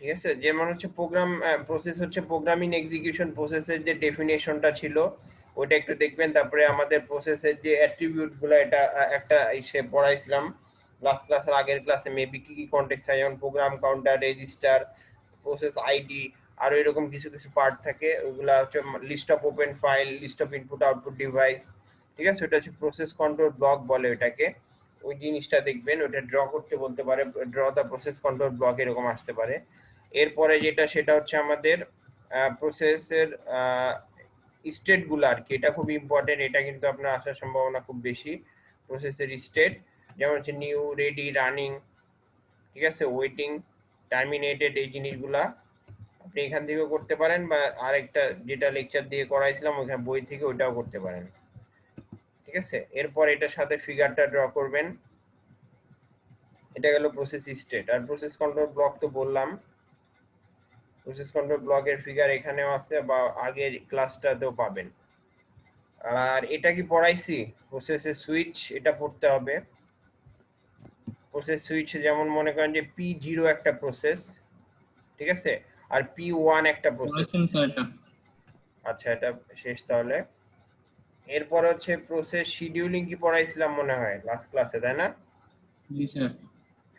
ঠিক আছে, যেমন হচ্ছে প্রোগ্রাম প্রসেস হচ্ছে প্রোগ্রামিং এক্সিকিউশন প্রসেসের যে ডেফিনেশনটা ছিল ওটা একটু দেখবেন। তারপরে আমাদের প্রসেসের যে অ্যাট্রিবিউট গুলো, এটা একটা এসে পড়াইছিলাম লাস্ট ক্লাসের আগের ক্লাসে মেবি কি কি কনটেক্সট আছে, যেমন program counter, register, process ID, আরো এরকম কিছু কিছু পার্ট থাকে। ওগুলা হচ্ছে list of open file, list of input output device. ঠিক আছে, ওটা হচ্ছে প্রসেস কন্ট্রোল ব্লক বলে ওটাকে। ওই জিনিসটা দেখবেন, ওটা ড্র করতে বলতে পারে, ড্র দা প্রসেস কন্ট্রোল ব্লক এরকম আসতে পারে। এরপরে যেটা সেটা হচ্ছে আমাদের প্রসেসের স্টেট গুলো আর কি, এটা খুব ইম্পর্টেন্ট, এটা কিন্তু আপনার আসার সম্ভাবনা খুব বেশি। প্রসেসের স্টেট যেমন হচ্ছে নিউ, রেডি, রানিং, ঠিক আছে, ওয়েটিং, টার্মিনেটেড, এই জিনিসগুলা আপনি এখান থেকেও করতে পারেন, বা আরেকটা যেটা লেকচার দিয়ে করাইছিলাম ওখানে বই থেকে ওইটাও করতে পারেন। ঠিক আছে, এরপর এটার সাথে ফিগারটা ড্র করবেন। এটা গেল প্রসেস স্টেট। আর প্রসেস কন্ট্রোল ব্লক তো বললাম, প্রসেস কন্ট্রোল ব্লকের ফিগার এখানেও আছে বা আগের ক্লাসটাতেও পাবেন। আর এটা কি পড়াইছি, প্রসেসের সুইচ, এটা পড়তে হবে। প্রসেস সুইচ যেমন মনে করেন যে P0 একটা প্রসেস, ঠিক আছে, আর P1 একটা প্রসেস। আচ্ছা, এটা শেষ তাহলে। এরপর হচ্ছে প্রসেস শিডিউলিং কি পড়াইছিলাম মনে হয় লাস্ট ক্লাসে, তাই না? জি স্যার।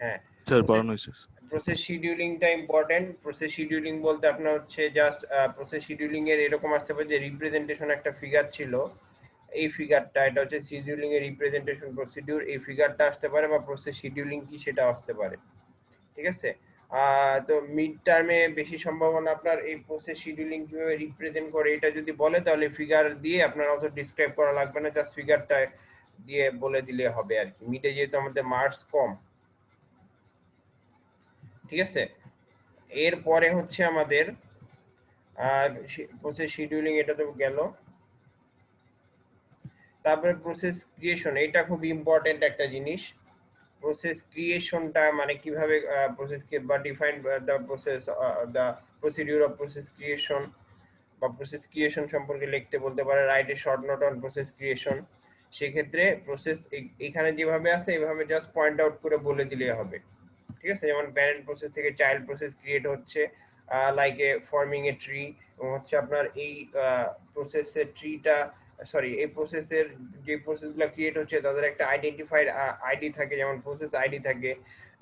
হ্যাঁ স্যার পড়ানো হয়েছে। প্রসেস শিডিউলিংটা ইম্পর্টেন্ট। প্রসেস শিডিউলিং বলতে আপনার হচ্ছে জাস্ট প্রসেস শিডিউলিং এর এরকম আসতে পারে যে রিপ্রেজেন্টেশন একটা ফিগার ছিল, এই ফিগারটা, এটা হচ্ছে শিডিউলিং এর রিপ্রেজেন্টেশন প্রসিডিউর, এই ফিগারটা আসতে পারে, বা প্রসেস শিডিউলিং কি সেটা আসতে পারে। ঠিক আছে, তো মিড টার্মে বেশি সম্ভাবনা আপনার এই প্রসেস শিডিউলিং কিভাবে রিপ্রেজেন্ট করে এটা যদি বলে, তাহলে ফিগার দিয়ে আপনার অত ডিসক্রাইব করা লাগবে না, জাস্ট ফিগারটা দিয়ে বলে দিলে হবে আর কি। মিডে যেহেতু আমাদের মার্কস কম। ঠিক আছে, এরপরে হচ্ছে আমাদের প্রসেস শিডিউলিং, এটা তো গেল। তারপরে প্রসেস ক্রিয়েশন, এটা খুব ইম্পর্টেন্ট একটা জিনিস। প্রসেস ক্রিয়েশনটা মানে কিভাবে প্রসেসকে বা define the process, the procedure of process creation, বা প্রসেস ক্রিয়েশন সম্পর্কে লিখতে বলতে পারে, write a short note on process creation. সেক্ষেত্রে প্রসেস এখানে যেভাবে আছে এভাবে জাস্ট পয়েন্ট আউট করে বলে দিলে হবে। ঠিক আছে, যেমন প্যারেন্ট প্রসেস থেকে চাইল্ড প্রসেস ক্রিয়েট হচ্ছে, like a forming a tree, এবং হচ্ছে আপনার এই প্রসেসের ট্রিটা, সরি, এই প্রসেসের যে প্রসেসগুলো ক্রিয়েট হচ্ছে তাদের একটা আইডেন্টিফাইড আইডি থাকে, যেমন প্রসেস আইডি থাকে।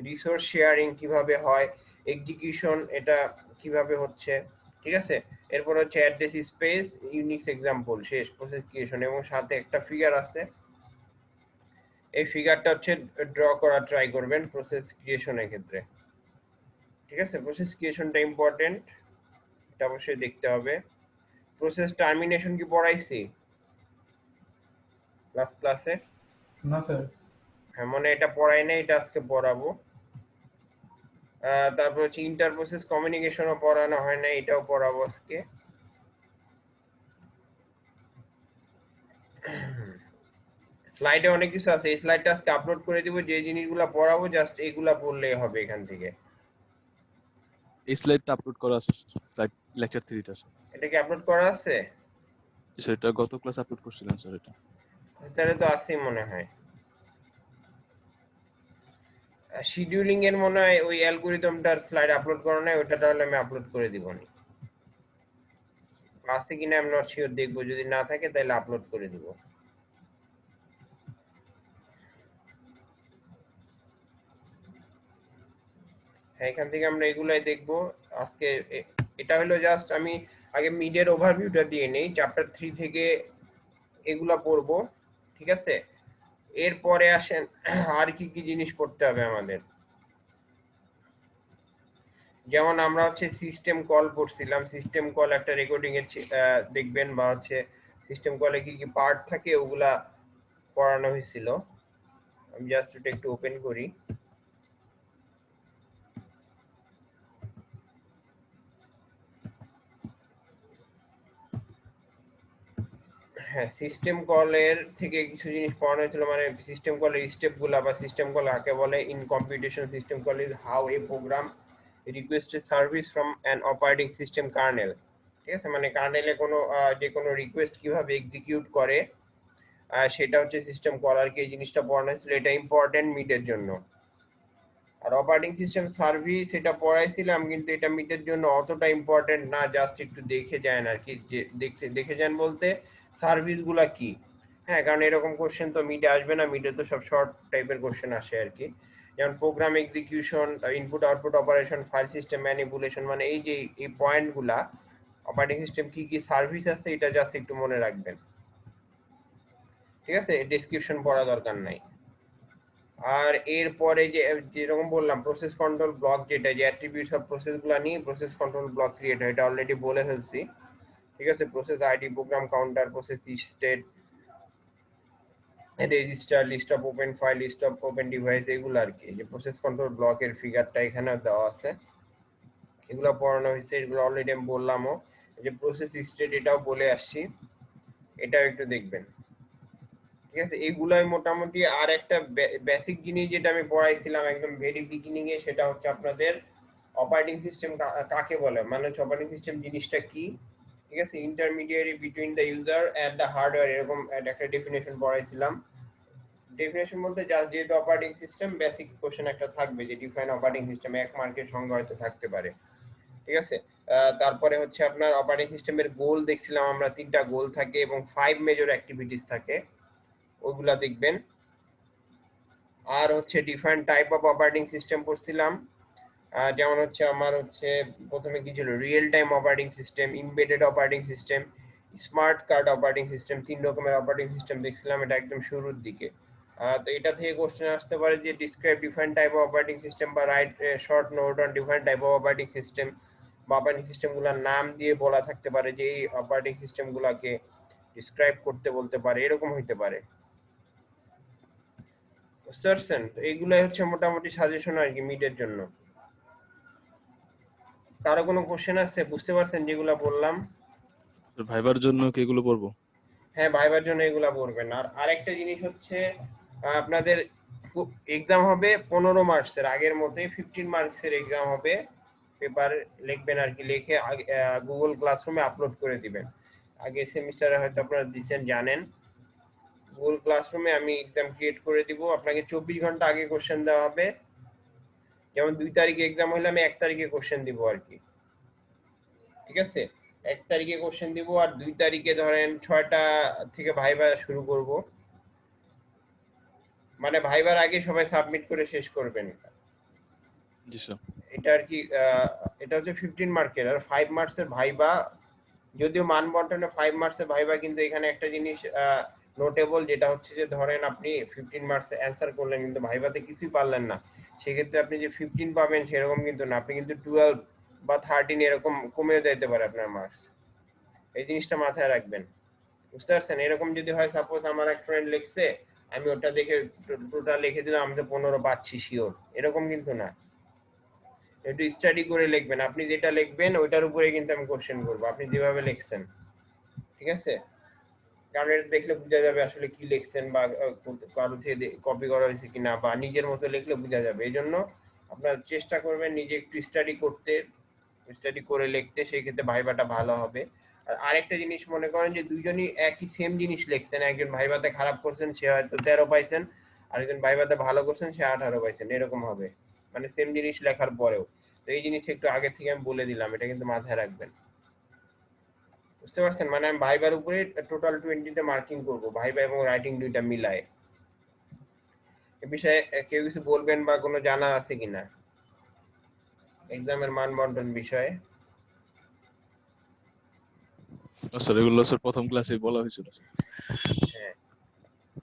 রিসোর্স শেয়ারিং কিভাবে হয়, এক্সিকিউশন এটা কিভাবে হচ্ছে। ঠিক আছে, এরপর হচ্ছে অ্যাড্রেস স্পেস, ইউনিক্স এক্সাম্পল, শেষ প্রসেস ক্রিয়েশন, এবং সাথে একটা ফিগার আছে। এই ফিগারটা হচ্ছে ড্র করা ট্রাই করবেন প্রসেস ক্রিয়েশনের ক্ষেত্রে। ঠিক আছে, প্রসেস ক্রিয়েশনটা ইম্পর্টেন্ট, এটা অবশ্যই দেখতে হবে। প্রসেস টার্মিনেশন কি পড়াইছি লাস্ট ক্লাসে? না স্যার। হ্যাঁ, মানে এটা পড়াই নাই, এটা আজকে পড়াবো। তারপর হচ্ছে ইন্টার প্রসেস কমিউনিকেশনও পড়ানো হয় না, এটাও পড়াবো আজকে। স্লাইডে অনেক কিছু আছে, এই স্লাইডটা আজকে আপলোড করে দিব। যে জিনিসগুলো পড়াবো জাস্ট এগুলা পড়লেই হবে এখান থেকে। এই স্লাইডটা আপলোড করা আছে, স্লাইড লেকচার 3 টা স্যার। এটা কি আপলোড করা আছে? স্যার এটা গত ক্লাস আপলোড করছিলেন স্যার। এটা তাহলে তো আছেই মনে হয়। শিডিউলিং এর মনে হয় ওই অ্যালগরিদমটার স্লাইড আপলোড করা নাই, ওটা তাহলে আমি আপলোড করে দিব নি। আছে কিনা আমি নট শিওর, দেখবো, যদি না থাকে তাহলে আপলোড করে দিব। হ্যাঁ, এখান থেকে আমরা এগুলাই দেখবো আজকে। এটা হলো জাস্ট আমি আগে মিডের ওভারভিউটা দিয়ে নেই, চ্যাপ্টার 3 থেকে এগুলা পড়বো। ঠিক আছে, এরপরে আসেন আর কি কি জিনিস পড়তে হবে আমাদের। যেমন আমরা হচ্ছে সিস্টেম কল পড়ছিলাম, সিস্টেম কল একটা রেকর্ডিং এর দেখবেন, বা হচ্ছে সিস্টেম কলে কি কি পার্ট থাকে ওগুলা পড়ানো হয়েছিল। আমি জাস্ট এটা একটু ওপেন করি। হ্যাঁ, সিস্টেম কলের থেকে কিছু জিনিস পড়ানো হয়েছিল, মানে সিস্টেম কলের স্টেপ গুলা, বা সিস্টেম কল কাকে বলে। In computation system call is how a program request a service from an operating system kernel. ঠিক আছে, মানে কার্নেলে কোনো যে কোনো রিকোয়েস্ট কিভাবে এক্সিকিউট করে, সেটা হচ্ছে সিস্টেম কল আর কি। এই জিনিসটা পড়ানো হয়েছিল, এটা ইম্পর্টেন্ট মিডের জন্য। আর অপারেটিং সিস্টেম সার্ভিস এটা পড়াইছিলাম, কিন্তু এটা মিটের জন্য অতটা ইম্পর্টেন্ট না, জাস্ট একটু দেখে যান আর কি, যে দেখে যান বলতে সার্ভিস গুলা কি। হ্যাঁ, কারণ এরকম কোশ্চেন তো মিটে আসবে না, মিটে তো সব শর্ট টাইপের কোশ্চেন আসে আর কি। যেমন program execution, input output operation, file system manipulation, মানে এই যে এই পয়েন্টগুলা অপারেটিং সিস্টেম কি কি সার্ভিস আছে এটা জাস্ট একটু মনে রাখবেন, ঠিক আছে? ডেসক্রিপশন পড়া দরকার নাই। আর এরপরে যে যেরকম বললাম প্রসেস কন্ট্রোল ব্লক, যেটা যে অ্যাট্রিবিউটস অফ প্রসেসগুলো নিয়ে প্রসেস কন্ট্রোল ব্লক ক্রিয়েট হয়, এটা অলরেডি বলে ফেলছি, ঠিক আছে? Process ID, program counter, process state, register, list of open file, list of open device, এগুলো আর কি। যে প্রসেস কন্ট্রোল ব্লকের ফিগারটা এখানে দেওয়া আছে, এগুলো পড়ানো হয়েছে, এগুলো অলরেডি আমি বললামও। যে প্রসেস স্টেট এটাও বলে আসছি, এটাও একটু দেখবেন, ঠিক আছে? এগুলাই মোটামুটি। আর একটা বেসিক জিনিস যেটা আমি পড়াইছিলাম একদম ভেরি বিগিনিং এ, সেটা হচ্ছে আপনাদের অপারেটিং সিস্টেম কাকে বলে, মানে হচ্ছে অপারেটিং সিস্টেম জিনিসটা কি, ঠিক আছে? Intermediary between the user and the hardware, এরকম একটা ডেফিনেশন পড়াইছিলাম। ডেফিনেশন বলতে জাস্ট যেহেতু অপারেটিং সিস্টেম, বেসিক কোশ্চেন একটা থাকবে যে ডিফাইন অপারেটিং সিস্টেম, এক মার্কের সংজ্ঞা হয়তো থাকতে পারে, ঠিক আছে? তারপরে হচ্ছে আপনার অপারেটিং সিস্টেমের গোল দেখছিলাম আমরা, 3টা গোল থাকে এবং 5 মেজর অ্যাক্টিভিটিস থাকে, ওগুলা দেখবেন। আর হচ্ছে different type of operating system পড়ছিলাম, যেমন হচ্ছে আমার হচ্ছে প্রথমে কি ছিল, real time operating system, embedded operating system, smart card operating system, 3 রকমের অপারেটিং সিস্টেম দেখছিলাম, এটা একদম শুরুর দিকে। তো এটা থেকে কোশ্চেন আসতে পারে যে describe different type of operating system, বা write short note on different type of operating system, বা অপারেটিং সিস্টেমগুলোর নাম দিয়ে বলা থাকতে পারে যে এই অপারেটিং সিস্টেমগুলোকে ডিসক্রাইব করতে বলতে পারে, এরকম হইতে পারে, বুঝতে পারছেন? তো এইগুলাই হচ্ছে মোটামুটি সাজেশন আর কি মিডের জন্য। কারো কোনো কোশ্চেন আছে? বুঝতে পারছেন যেগুলা বললাম? ভাইবার জন্য কি এগুলো পড়বো? হ্যাঁ, ভাইবার জন্য এগুলা পড়বেন। আর আরেকটা জিনিস হচ্ছে আপনাদের এক্সাম হবে 15 মার্কসের, আগের মতোই 15 মার্কসের এক্সাম হবে। পেপার লিখবেন আর কি, লিখে গুগল ক্লাসরুমে আপলোড করে দিবেন। আগে সেমিস্টারে হয়তো আপনারা দিচ্ছেন, জানেন। গুগল ক্লাসরুমে আমি এক্সাম ক্রিয়েট করে দিব, আপনাকে 24 ঘন্টা আগে কোশ্চেন দেওয়া হবে। যেমন 2 তারিখে এক্সাম হলে আমি 1 তারিখে কোশ্চেন দিব আর কি, ঠিক আছে? 1 তারিখে কোশ্চেন দিব, আর 2 তারিখে ধরেন 6টা থেকে ভাইবা শুরু করব, মানে ভাইবার আগে সবাই সাবমিট করে শেষ করবেন। জি স্যার। এটা আর কি, এটা হচ্ছে 15 মার্কের, আর 5 মার্কসের ভাইবা। যদিও মান বন্টনে 5 মার্কসের ভাইবা, কিন্তু এখানে একটা জিনিস নোটেবল, যেটা হচ্ছে যে ধরেন আপনি 15 মার্কস অ্যান্সার করলেন কিন্তু ভাইবাতে কিছুই পারলেন না, সেক্ষেত্রে আপনি যে 15 পাবেন সেরকম কিন্তু না, আপনি কিন্তু 12 বা 13 এরকম কমেও যেতে পারে আপনার মার্কস। এই জিনিসটা মাথায় রাখবেন, বুঝতে পারছেন? এরকম যদি হয়, সাপোজ আমার এক ফ্রেন্ড লিখছে, আমি ওটা দেখে টোটাল লিখে দিলাম, আমি তো 15 পাচ্ছি শিওর, এরকম কিন্তু না। একটু স্টাডি করে লিখবেন, আপনি যেটা লিখবেন ওইটার উপরে কিন্তু আমি কোশ্চেন করবো, আপনি যেভাবে লিখছেন, ঠিক আছে? কারণ এটা দেখলে বোঝা যাবে আসলে কি লিখছেন, বা কারো থেকে কপি করা হয়েছে কিনা, বা নিজের মতো লিখলে বোঝা যাবে। এই জন্য আপনার চেষ্টা করবেন নিজে একটু স্টাডি করতে, স্টাডি করে লিখতে, সেই ক্ষেত্রে ভাইবাটা ভালো হবে। আর আরেকটা জিনিস মনে করেন যে দুইজনই একই সেম জিনিস লিখছেন, একজন ভাইবাতে খারাপ করছেন সে হয়তো 13 পাইছেন, আরেকজন ভাইবাতে ভালো করছেন সে 18 পাইছেন, এরকম হবে, মানে সেম জিনিস লেখার পরেও। তো এই জিনিসটা একটু আগে থেকে আমি বলে দিলাম, এটা কিন্তু মাথায় রাখবেন, বুঝতে পারছেন? মানে আমি ভাইবার উপরে টোটাল 20তে মার্কিং করব, ভাইবা এবং রাইটিং দুইটা মিলায়। এ বিষয়ে কেউ কিছু বলবেন বা কোনো জানা আছে কিনা এক্সামের মান বন্টন বিষয়ে? স্যার এগুলো স্যার প্রথম ক্লাসে বলা হয়েছিল স্যার।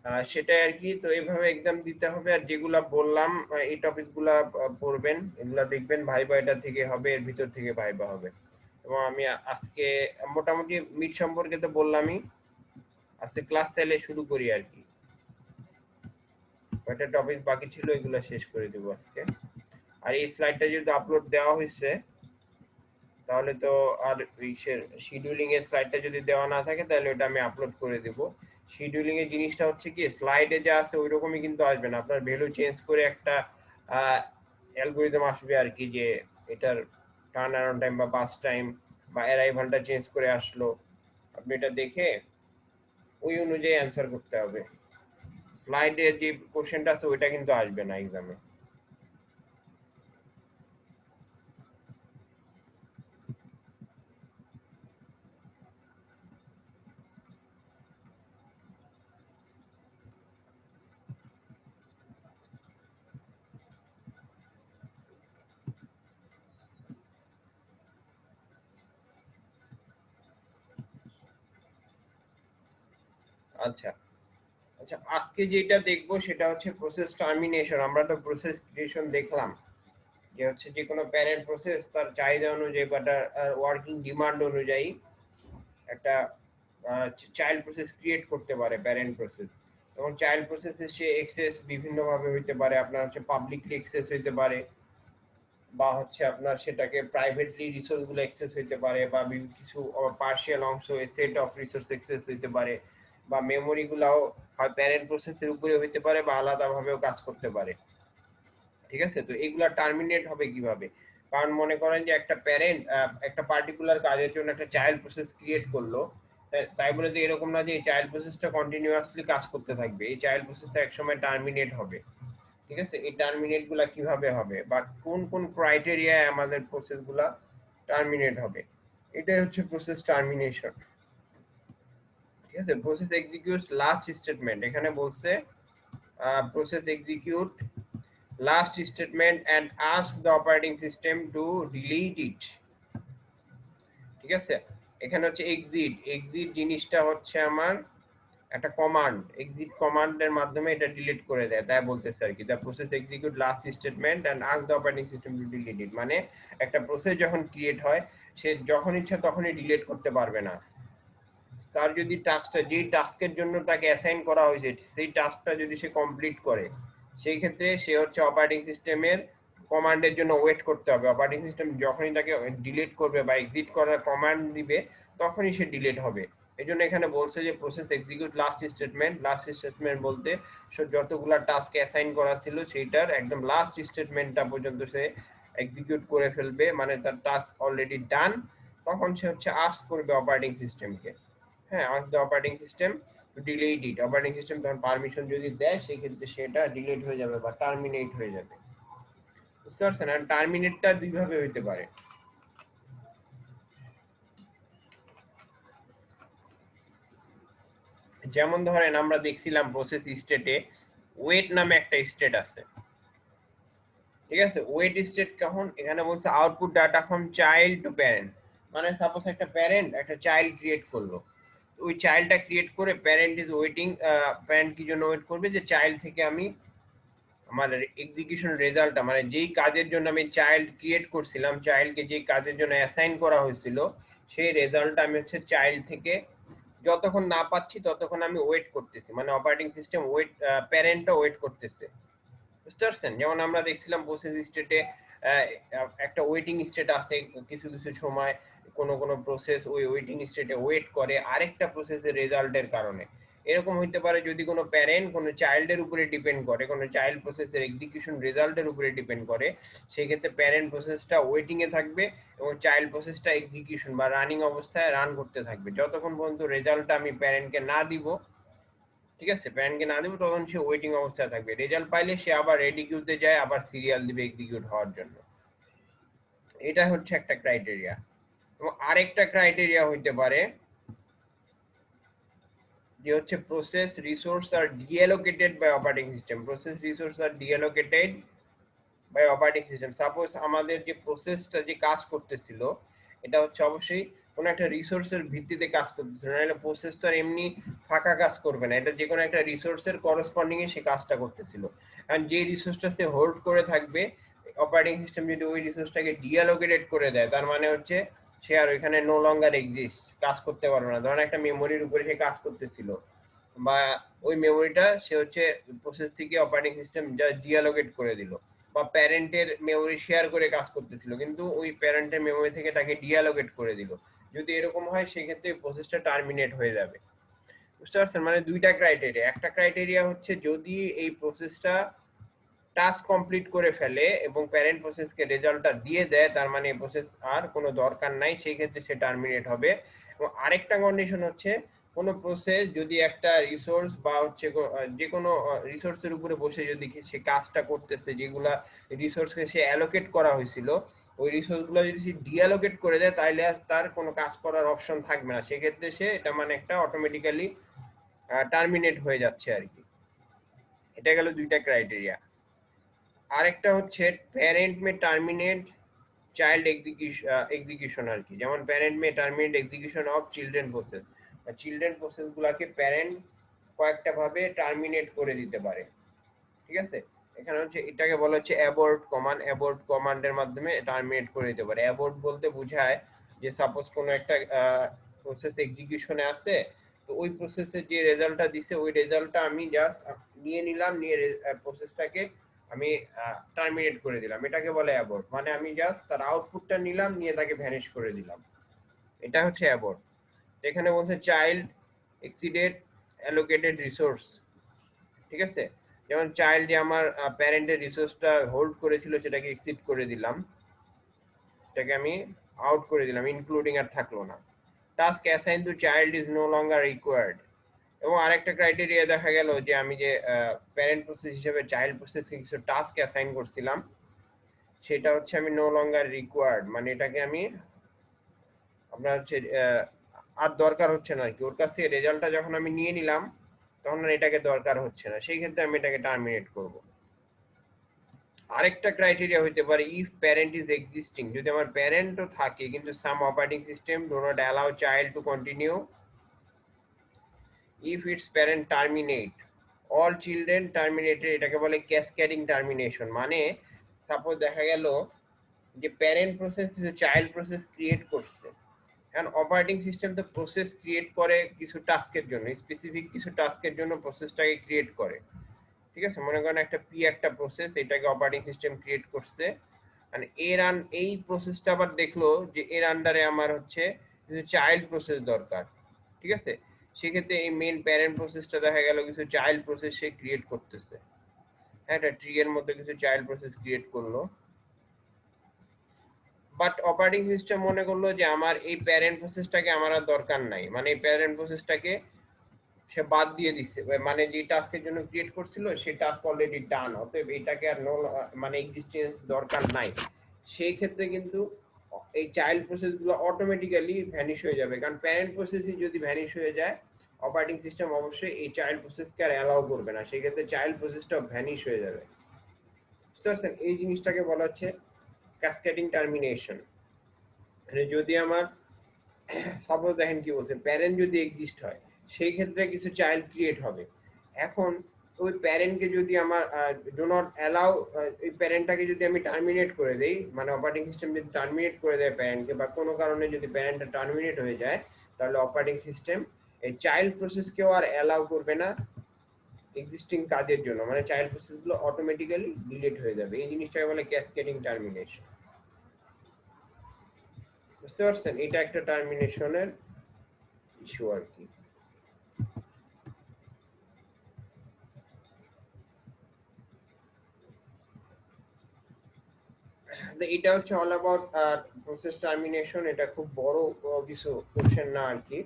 হ্যাঁ, সেটাই আর কি। তো এইভাবে এক্সাম দিতে হবে, আর যেগুলা বললাম এই টপিক গুলা পড়বেন, এগুলা দেখবেন, ভাইবা এটা থেকে হবে, এর ভিতর থেকে ভাইবা হবে। এবং আমি আজকে মোটামুটি মিড সম্পর্কে তো বললামই, আজকে ক্লাস তাহলে শুরু করি আর কি। কয়টা টপিক বাকি ছিল এগুলো শেষ করে দেবো আজকে। আর এই স্লাইডটা যদি আপলোড দেওয়া হয়েছে, তাহলে তো আর শিডিউলিং এর স্লাইডটা যদি দেওয়া না থাকে তাহলে ওটা আমি আপলোড করে দেব। শিডিউলিং এর জিনিসটা হচ্ছে কি, স্লাইডে যা আছে ওই রকমই কিন্তু আসবে না, আপনার ভ্যালু চেঞ্জ করে একটা অ্যালগরিদম আসবে আর কি, যে এটার টার্ন অ্যারাউন্ড টাইম বা বাস টাইম বা অ্যারাইভালটা চেঞ্জ করে আসলো, আপনি এটা দেখে ওই অনুযায়ী অ্যান্সার করতে হবে। স্লাইডের যে কোশ্চেনটা আছে ওইটা কিন্তু আসবে না এক্সামে। আচ্ছা আচ্ছা, আজকে যেটা দেখবো সেটা হচ্ছে প্রসেস টার্মিনেশন। আমরা তো প্রসেস ক্রিয়েশন দেখলাম, যে হচ্ছে যে কোনো প্যারেন্ট প্রসেস তার চাহিদা অনুযায়ী বা তার ওয়ার্কিং ডিমান্ড অনুযায়ী একটা চাইল্ড প্রসেস ক্রিয়েট করতে পারে প্যারেন্ট প্রসেস। এবং চাইল্ড প্রসেসে সে এক্সেস বিভিন্ন ভাবে হইতে পারে, আপনার হচ্ছে পাবলিকলি এক্সেস হইতে পারে, বা হচ্ছে আপনার সেটাকে প্রাইভেটলি রিসোর্স গুলো এক্সেস হইতে পারে, বা কিছু পার্শিয়াল অংশ সেট অফ রিসোর্স এক্সেস হইতে পারে, বা মেমোরি গুলাও হয় প্যারেন্ট প্রসেসের উপরে হইতে পারে বা আলাদাভাবেও কাজ করতে পারে। ঠিক আছে, তো এগুলা টার্মিনেট হবে কিভাবে? কারণ মনে করেন যে একটা প্যারেন্ট একটা পার্টিকুলার কাজের জন্য একটা চাইল্ড প্রসেস ক্রিয়েট করলো, তাই বলে যে এরকম না যে এই চাইল্ড প্রসেসটা কন্টিনিউয়াসলি কাজ করতে থাকবে, এই চাইল্ড প্রসেসটা একসময় টার্মিনেট হবে। ঠিক আছে, এই টার্মিনেট গুলা কিভাবে হবে বা কোন কোন ক্রাইটেরিয়ায় আমাদের প্রসেস গুলা টার্মিনেট হবে, এটাই হচ্ছে প্রসেস টার্মিনেশন। ঠিক আছে, প্রসেস এক্সিকিউট লাস্ট স্টেটমেন্ট, এখানে বলছে process execute last statement and ask the operating system to delete it। ঠিক আছে, এখানে হচ্ছে এক্সিট জিনিসটা হচ্ছে আমার একটা কমান্ড, এক্সিট কমান্ডের মাধ্যমে এটা ডিলিট করে দেয়, তাই বলতেছে আর কি the process execute last statement and ask the operating system to delete it. মানে একটা প্রসেস যখন ক্রিয়েট হয় সে যখন ইচ্ছা তখনই ডিলিট করতে পারবে না। তার যদি টাস্কটা, যেই টাস্কের জন্য তাকে অ্যাসাইন করা হয়েছে সেই টাস্কটা যদি সে কমপ্লিট করে, সেই ক্ষেত্রে সে হচ্ছে অপারেটিং সিস্টেমের কমান্ডের জন্য ওয়েট করতে হবে। অপারেটিং সিস্টেম যখনই তাকে ডিলিট করবে বা এক্সিট করার কমান্ড দিবে তখনই সে ডিলিট হবে। এই জন্য এখানে বলছে যে process execute last statement. Last statement বলতে যতগুলা টাস্ক অ্যাসাইন করা ছিল সেইটার একদম লাস্ট স্টেটমেন্টটা পর্যন্ত সে এক্সিকিউট করে ফেলবে, মানে তার টাস্ক অলরেডি ডান। তখন সে হচ্ছে আস্ক করবে অপারেটিং সিস্টেমকে, হ্যাঁ, ask the operating system to delete it. Operating system তখন পারমিশন যদি দেয় সেই ক্ষেত্রে সেটা ডিলিট হয়ে যাবে বা টার্মিনেট হয়ে যাবে। বুঝতে পারছেন? আর টার্মিনেটটা দুই ভাবে হইতে পারে। যেমন ধরেন আমরা দেখছিলাম প্রসেস স্টেটে ওয়েট নামে একটা স্টেট আছে। ঠিক আছে, ওয়েট স্টেট কখন? এখানে বলছে output data from child to parent. মানে সাপোজ একটা প্যারেন্ট একটা চাইল্ড ক্রিয়েট করলো, ওই চাইল্ডটা ক্রিয়েট করে প্যারেন্ট ইজ ওয়েটিং, প্যারেন্ট কি জন্য ওয়েট করবে যে চাইল্ড থেকে আমি আমার এক্সিকিউশন রেজাল্টটা, মানে যেই কাজের জন্য আমি চাইল্ড ক্রিয়েট করছিলাম, চাইল্ডকে যেই কাজের জন্য অ্যাসাইন করা হয়েছিল সেই রেজাল্টটা আমি হচ্ছে চাইল্ড থেকে যতক্ষণ না পাচ্ছি ততক্ষণ আমি ওয়েট করতেছি, মানে অপারেটিং সিস্টেম ওয়েট, প্যারেন্টটা ওয়েট করতেছে। বুঝতে পারছেন? যেমন আমরা দেখছিলাম প্রসেস স্টেটে একটা ওয়েটিং স্টেট আছে, কিছু কিছু সময় কোনো কোনো প্রসেস ওই ওয়েটিং স্টেটে ওয়েট করে আরেকটা প্রসেসের রেজাল্টের কারণে। এরকম হইতে পারে যদি কোনো প্যারেন্ট কোনো চাইল্ডের উপরে ডিপেন্ড করে, কোনো চাইল্ড প্রসেসের এক্সিকিউশন রেজাল্টের উপরে ডিপেন্ড করে, সেই ক্ষেত্রে প্যারেন্ট প্রসেসটা ওয়েটিং এ থাকবে এবং চাইল্ড প্রসেসটা এক্সিকিউশন বা রানিং অবস্থায় রান করতে থাকবে যতক্ষণ পর্যন্ত রেজাল্টটা আমি প্যারেন্টকে না দিব। ঠিক আছে, প্যারেন্টকে না দিব তখন সে ওয়েটিং অবস্থায় থাকবে, রেজাল্ট পাইলে সে আবার রেডি কিউতে যায়, আবার সিরিয়াল দিবে এক্সিকিউট হওয়ার জন্য। এটা হচ্ছে একটা ক্রাইটেরিয়া। এবং আরেকটা ক্রাইটেরিয়া হইতে পারে যে হচ্ছে process resource are deallocated by operating system. Process resource are deallocated by operating system. Suppose আমাদের যে প্রসেসটা যে কাজ করতেছিল এটা হচ্ছে অবশ্যই কোনো একটা রিসোর্সের ভিত্তিতে কাজ করতেছিল, নাহলে প্রসেস তো আর এমনি ফাঁকা কাজ করবে না, এটা যে কোনো একটা রিসোর্সের করসপন্ডিং এ সে কাজটা করতেছিল। কারণ যে রিসোর্সটা সে হোল্ড করে থাকবে, অপারেটিং সিস্টেম যদি ওই রিসোর্সটাকে ডিঅ্যালোকেটেড করে দেয় তার মানে হচ্ছে সে আর ওইখানে নো লঙ্গার এক্সিস্ট, কাজ করতে পারবে না। ধরেন একটা মেমোরির উপরে সে কাজ করতেছিল বা ওই মেমোরিটা সে হচ্ছে প্রসেস থেকে অপারেটিং সিস্টেম যা ডিঅ্যালোকেট করে দিল, বা প্যারেন্টের মেমোরি শেয়ার করে কাজ করতেছিল কিন্তু ওই প্যারেন্টের মেমোরি থেকে তাকে ডিঅ্যালোকেট করে দিল, যদি এরকম হয় সেক্ষেত্রে প্রসেসটা টার্মিনেট হয়ে যাবে। বুঝতে পারছেন? মানে দুইটা ক্রাইটেরিয়া। একটা ক্রাইটেরিয়া হচ্ছে যদি এই প্রসেসটা টাস্ক কমপ্লিট করে ফেলে এবং প্যারেন্ট প্রসেসকে রেজাল্টটা দিয়ে দেয়, তার মানে এই প্রসেস আর কোনো দরকার নাই, সেই ক্ষেত্রে সে টার্মিনেট হবে। এবং আরেকটা কন্ডিশন হচ্ছে কোনো প্রসেস যদি একটা রিসোর্স বা হচ্ছে যে কোনো রিসোর্সের উপরে বসে যদি সে কাজটা করতেছে, যেগুলা রিসোর্সকে সে অ্যালোকেট করা হয়েছিল, ওই রিসোর্সগুলো যদি সে ডিঅ্যালোকেট করে দেয় তাহলে আর তার কোনো কাজ করার অপশন থাকবে না, সেক্ষেত্রে সে এটা মানে একটা অটোমেটিক্যালি টার্মিনেট হয়ে যাচ্ছে আর কি। এটা গেল দুইটা ক্রাইটেরিয়া। আরেকটা হচ্ছে প্যারেন্ট মে টার্মিনেট চাইল্ড এক্সিকিউশন আর কি। যেমন parent May terminate execution of children process, children process গুলাকে প্যারেন্ট কয়েকটা ভাবে টার্মিনেট করে দিতে পারে। ঠিক আছে, এখানে হচ্ছে এটাকে বলা হচ্ছে অ্যাবর্ট কমান্ড। অ্যাবর্ট কমান্ডের মাধ্যমে টার্মিনেট করে দিতে পারে। অ্যাবর্ট বলতে বোঝায় যে সাপোজ কোনো একটা প্রসেস এক্সিকিউশনে আছে, তো ওই প্রসেসের যে রেজাল্টটা দিছে ওই রেজাল্টটা আমি জাস্ট নিয়ে নিলাম, নিয়ে প্রসেসটাকে আমি টার্মিনেট করে দিলাম, এটাকে বলে অ্যাবর্ট। মানে আমি জাস্ট তার আউটপুটটা নিলাম, নিয়ে তাকে ভ্যানিশ করে দিলাম, এটা হচ্ছে অ্যাবর্ট। এখানে বলছে চাইল্ড এক্সিডেড অ্যালোকেটেড রিসোর্স। ঠিক আছে, যেমন চাইল্ড যে আমার প্যারেন্টের রিসোর্সটা হোল্ড করেছিল সেটাকে এক্সিড করে দিলাম, এটাকে আমি আউট করে দিলাম, ইনক্লুডিং আর থাকলো না। Task assign to child is no longer required. এবং আরেকটা ক্রাইটেরিয়া দেখা গেল যে আমি যে প্যারেন্ট প্রসেস হিসেবে চাইল্ড প্রসেসকে কিছু টাস্ক অ্যাসাইন করছিলাম, সেটা হচ্ছে আমি নো লঙ্গার রিকোয়ার্ড, মানে এটাকে আমি আপনার হচ্ছে আর দরকার হচ্ছে না আর কি, ওর কাছ থেকে রেজাল্টটা যখন আমি নিয়ে নিলাম তখন আর এটাকে দরকার হচ্ছে না, সেই ক্ষেত্রে আমি এটাকে টার্মিনেট করব। আরেকটা ক্রাইটেরিয়া হইতে পারে ইফ প্যারেন্ট ইজ এক্সিস্টিং, যদি আমার প্যারেন্টও থাকে কিন্তু some operating system do not allow child to continue if its parent terminate all children terminated, এটাকে বলে ক্যাসকেডিং টার্মিনেশন। মানে সাপোজ দেখা গেল যে প্যারেন্ট প্রসেস কিছু চাইল্ড প্রসেস ক্রিয়েট করছে, কারণ অপারেটিং সিস্টেম তো প্রসেস ক্রিয়েট করে কিছু টাস্কের জন্য, স্পেসিফিক কিছু টাস্কের জন্য প্রসেসটাকে ক্রিয়েট করে। ঠিক আছে, মনে করেন একটা প্রসেস, এটাকে অপারেটিং সিস্টেম ক্রিয়েট করছে, মানে এই প্রসেসটা আবার দেখলো যে এর আন্ডারে আমার হচ্ছে কিছু চাইল্ড প্রসেস দরকার। ঠিক আছে, সেক্ষেত্রে এই মেন প্যারেন্ট প্রসেসটা দেখা গেল কিছু চাইল্ড প্রসেস সে ক্রিয়েট করতেছে, হ্যাঁ, একটা ট্রি এর মধ্যে কিছু চাইল্ড প্রসেস ক্রিয়েট করলো, বাট অপারেটিং সিস্টেম মনে করলো যে আমার এই প্যারেন্ট প্রসেসটাকে আমার আর দরকার নাই, মানে এই প্যারেন্ট প্রসেসটাকে সে বাদ দিয়ে দিচ্ছে, মানে যে টাস্কের জন্য ক্রিয়েট করছিল সেই টাস্ক অলরেডি ডান, অতএব এটাকে আর মানে এক্সিস্টেন্স দরকার নাই। সেই ক্ষেত্রে কিন্তু এই চাইল্ড প্রসেসগুলো অটোমেটিক্যালি ভ্যানিশ হয়ে যাবে, কারণ প্যারেন্ট প্রসেসই যদি ভ্যানিশ হয়ে যায় অপারেটিং সিস্টেম অবশ্যই এই চাইল্ড প্রসেসকে আর অ্যালাউ করবে না, সেই ক্ষেত্রে চাইল্ড প্রসেসটাও ভ্যানিশ হয়ে যাবে। বুঝতে পারছেন, এই জিনিসটাকে বলা হচ্ছে ক্যাসকেডিং টার্মিনেশন। যদি আমার সাপোজ দেখেন কি বলছে, প্যারেন্ট যদি এক্সিস্ট হয় সেই ক্ষেত্রে কিছু চাইল্ড ক্রিয়েট হবে। এখন ওই প্যারেন্টকে যদি আমার ডু নট অ্যালাউ, এই প্যারেন্টটাকে যদি আমি টার্মিনেট করে দেই, মানে অপারেটিং সিস্টেম যদি টার্মিনেট করে দেয় প্যারেন্টকে, বা কোনো কারণে যদি প্যারেন্টটা টার্মিনেট হয়ে যায়, তাহলে অপারেটিং সিস্টেম এই চাইল্ড প্রসেসকেও আর অ্যালাউ করবে না এক্সিস্টিং কাজের জন্য, মানে চাইল্ড প্রসেসগুলো অটোমেটিক্যালি ডিলিট হয়ে যাবে। এই জিনিসটাকে বলে ক্যাসকেডিং টার্মিনেশন। বুঝতে পারছেন, এটা একটা টার্মিনেশনের ইস্যু আর কি। এটা হচ্ছে অল অ্যাবাউট প্রসেস টার্মিনেশন। এটা খুব বড় কিছু কোশ্চেন না আর কি,